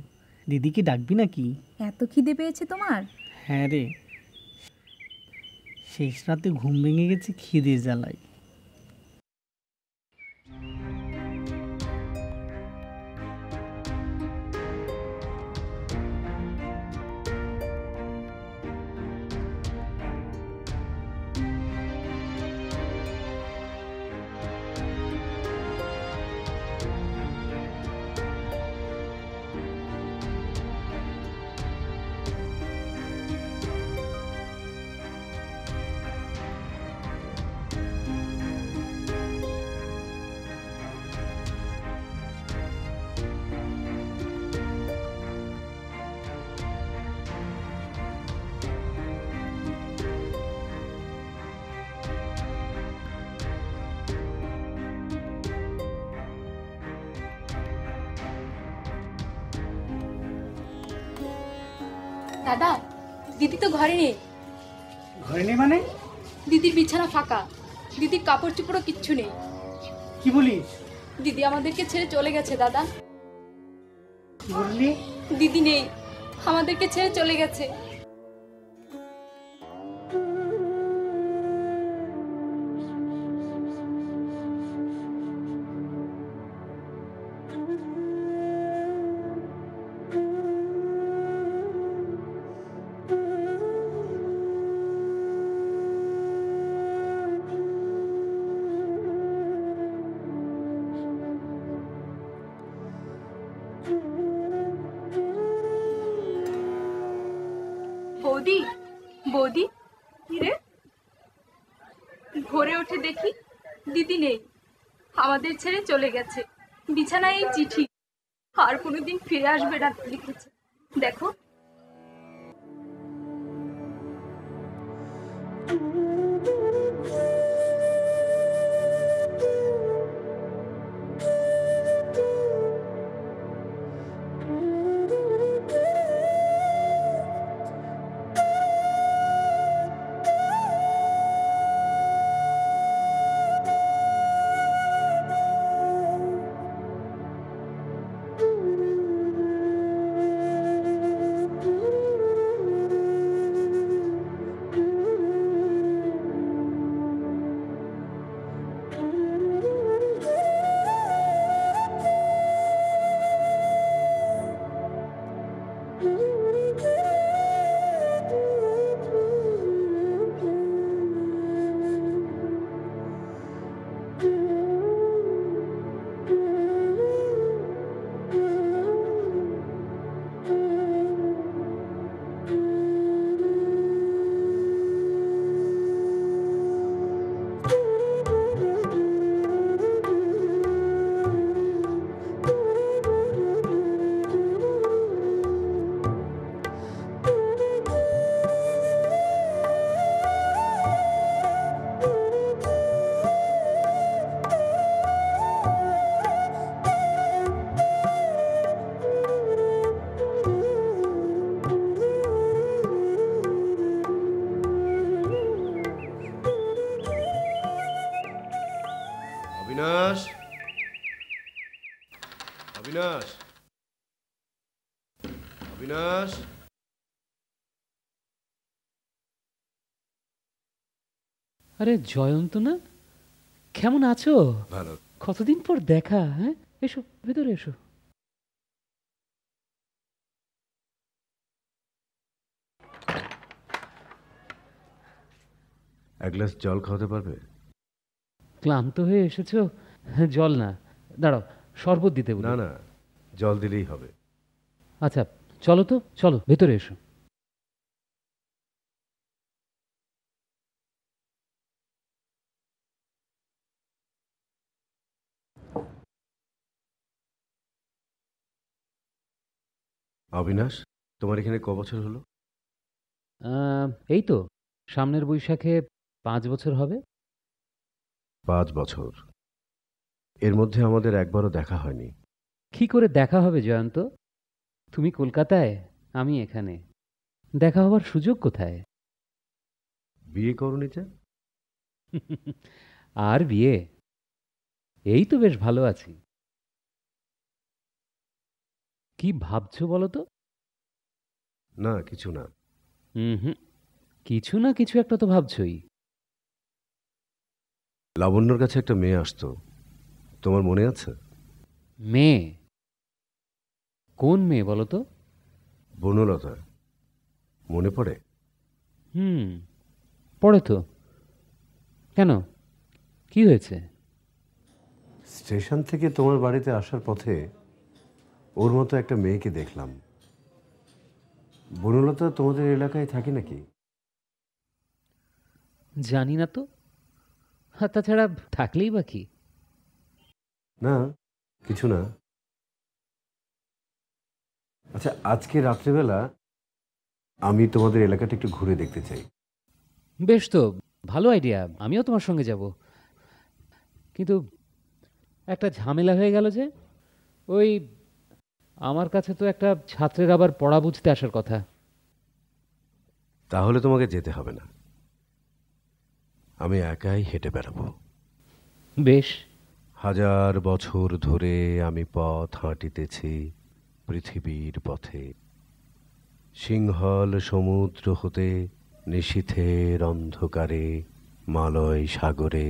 Speaker 9: দিদিকে ডাকবি নাকি?
Speaker 3: এত খিদে পেয়েছে তোমার?
Speaker 9: হ্যাঁ রে, শেষ রাতে ঘুম ভেঙে গেছে খিদের জ্বালায়।
Speaker 3: দাদা, দিদি তো ঘরে নেই।
Speaker 9: ঘরে নেই মানে?
Speaker 3: দিদির বিছানা ফাঁকা, দিদির কাপড় চোপড়ও কিচ্ছু নেই।
Speaker 9: কি বলিস?
Speaker 3: দিদি আমাদেরকে ছেড়ে চলে গেছে দাদা।
Speaker 9: কি বললি?
Speaker 3: দিদি নেই, আমাদেরকে ছেড়ে চলে গেছে। বৌদি, বৌদি, রে ভোরে উঠে দেখি দিদি নেই, আমাদের ছেড়ে চলে গেছে। বিছানায় এই চিঠি, আর কোনোদিন ফিরে আসবে না লিখেছে। দেখো।
Speaker 1: অবিনাশ, অবিনাশ, অবিনাশ।
Speaker 10: আরে জয়ন্ত না, কেমন আছো?
Speaker 1: ভালো।
Speaker 10: কতদিন পর দেখা। হ্যাঁ, এসো ভেতরে এসো।
Speaker 1: এক গ্লাস জল খাওয়াতে পারবে?
Speaker 10: ক্লান্ত হয়ে এসেছো, জল না, দাঁড়াও শরবত দিতে বলি।
Speaker 1: না না, জল দিলেই হবে।
Speaker 10: আচ্ছা চলো তো, চলো ভেতরে এসো।
Speaker 1: অবিনাশ, তোমার এখানে ক বছর হলো?
Speaker 10: এই তো সামনের বৈশাখে 5 বছর হবে।
Speaker 1: 5 বছর? এর মধ্যে আমাদের একবারও দেখা হয়নি।
Speaker 10: কি করে দেখা হবে জয়ন্ত? তুমি কলকাতায়, আমি এখানে, দেখা হবার সুযোগ কোথায়?
Speaker 1: বিয়ে করনি যে?
Speaker 10: আর বিয়ে? এই তো বেশ ভালো আছি। কি ভাবছো বলো তো?
Speaker 1: না, কিছু না।
Speaker 10: হুম, কিছু না কিছু একটা তো ভাবছই।
Speaker 1: লাবণ্যর কাছে একটা মেয়ে আসতো, তোমার মনে আছে?
Speaker 10: মেয়ে? কোন মেয়ে বলো তো?
Speaker 1: বনলতা। মনে পড়ে?
Speaker 10: পড়ে তো। কেন, কি হয়েছে?
Speaker 1: স্টেশন থেকে তোমার বাড়িতে আসার পথে ওর মতো একটা মেয়েকে দেখলাম। বনলতা তোমাদের এলাকায় থাকে নাকি?
Speaker 10: জানি না তো, তাছাড়া থাকলেই বা কি?
Speaker 1: না, কিছু না। আচ্ছা, আজকে রাত্রেবেলা আমি তোমাদের এলাকাটা একটু ঘুরে দেখতে চাই।
Speaker 10: বেশ তো, ভালো আইডিয়া, আমিও তোমার সঙ্গে যাব। কিন্তু একটা ঝামেলা হয়ে গেল যে, ওই আমার কাছে তো একটা ছাত্রের আবার পড়া বুঝতে আসার কথা।
Speaker 1: তাহলে তোমাকে যেতে হবে না, আমি একাই হেঁটে বেড়াবো।
Speaker 10: বেশ।
Speaker 1: 1000 বছর ধরে আমি পথ হাঁটিতেছি পৃথিবীর পথে, সিংহল সমুদ্র হতে নিশীথের অন্ধকারে মালয় সাগরে।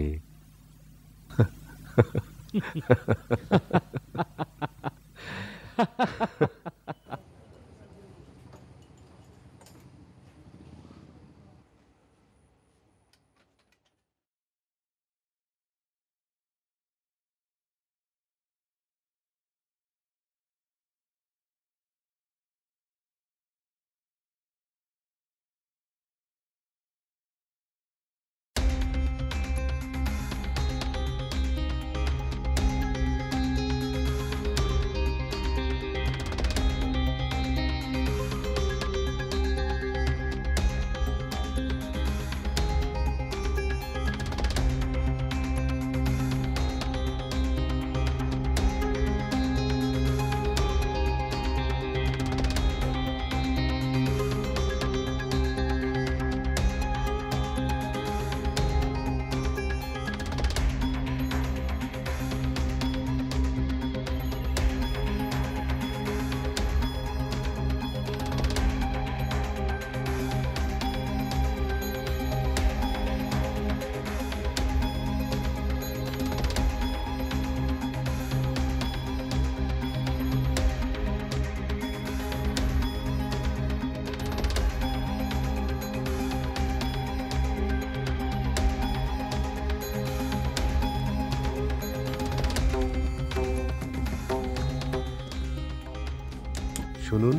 Speaker 1: শুনুন,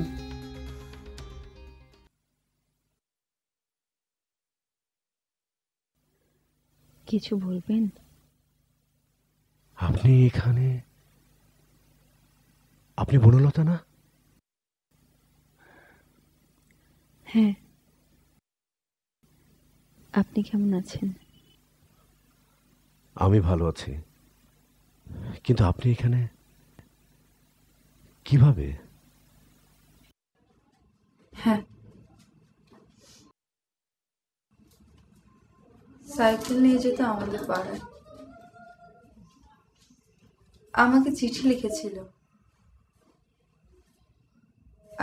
Speaker 12: কিছু বলবেন?
Speaker 1: আপনি এখানে? আপনি বনলতা না?
Speaker 12: হ্যাঁ। আপনি কেমন আছেন?
Speaker 1: আমি ভালো আছি, কিন্তু আপনি এখানে কিভাবে?
Speaker 12: হ্যাঁ, সাইকেল নিয়ে যেত আমাদের পাড়ায়। আমাকে চিঠি লিখেছিল,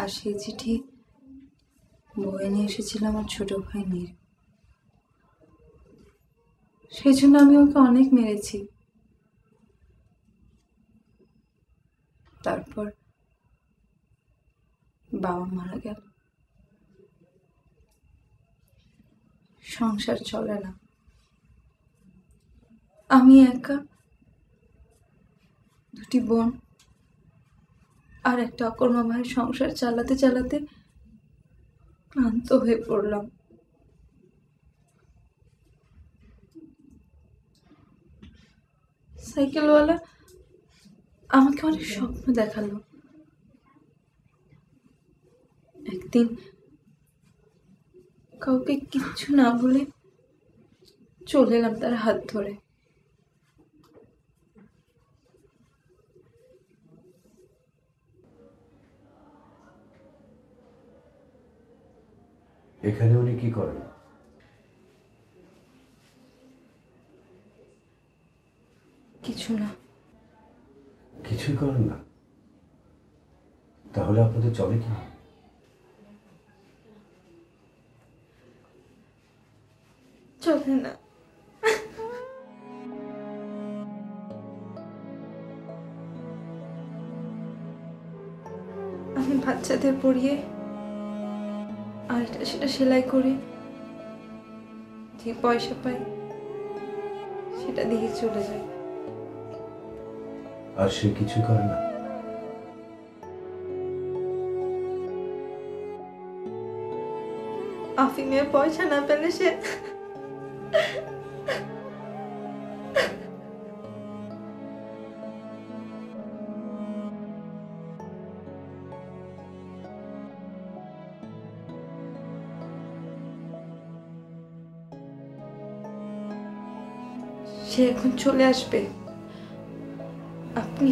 Speaker 12: আর সেই চিঠি বয়ে নিয়ে এসেছিল আমার ছোট ভাই নীর। সেই জন্য আমি ওকে অনেক মেরেছি। তারপর বাবা মারা গেল, সংসার চলে না, আমি একা, 2টি বোন আর একটা অকর্মা ভাইয়ের সংসার চালাতে চালাতে ক্লান্ত হয়ে পড়লাম। সাইকেলওয়ালা আমাকে অনেক স্বপ্ন দেখালো। একদিন কাউকে কিচ্ছু না বলে চলে এলাম তার হাত ধরে।
Speaker 1: এখানে উনি কি করেন?
Speaker 12: কিছু না।
Speaker 1: কিছুই করেন না? তাহলে আপনাদের চলে কি?
Speaker 12: চলে না। আমি বাচ্চাদের পড়িয়ে আর এটা সেটা সেলাই করি, যে পয়সা পাই সেটা দিয়ে চলে যায়।
Speaker 1: আর সে কিছুই করে না?
Speaker 12: আফিমের পয়সা না পেলে সে সে এখন চলে আসবে। আপনি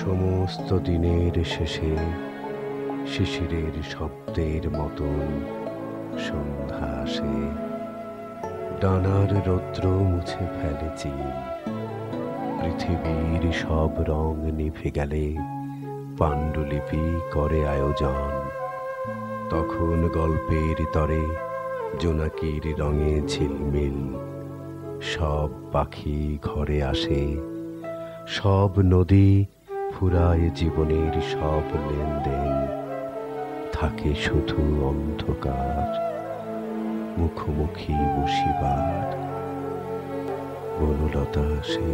Speaker 1: সমস্ত দিনের শেষে শিশিরের শব্দের মতন সন্ধ্যা আসে। ডানার রৌদ্র মুছে ফেলে চিল। পৃথিবীর সব রং নিভে গেলে পাণ্ডুলিপি করে আয়োজন। তখন গল্পের তরে জোনাকির রঙে ঝিলমিল। সব পাখি ঘরে আসে, সব নদী ফুরায় জীবনের সব লেনদেন। থাকে শুধু অন্ধকার, মুখোমুখি বসিবার। বনলতা আসে।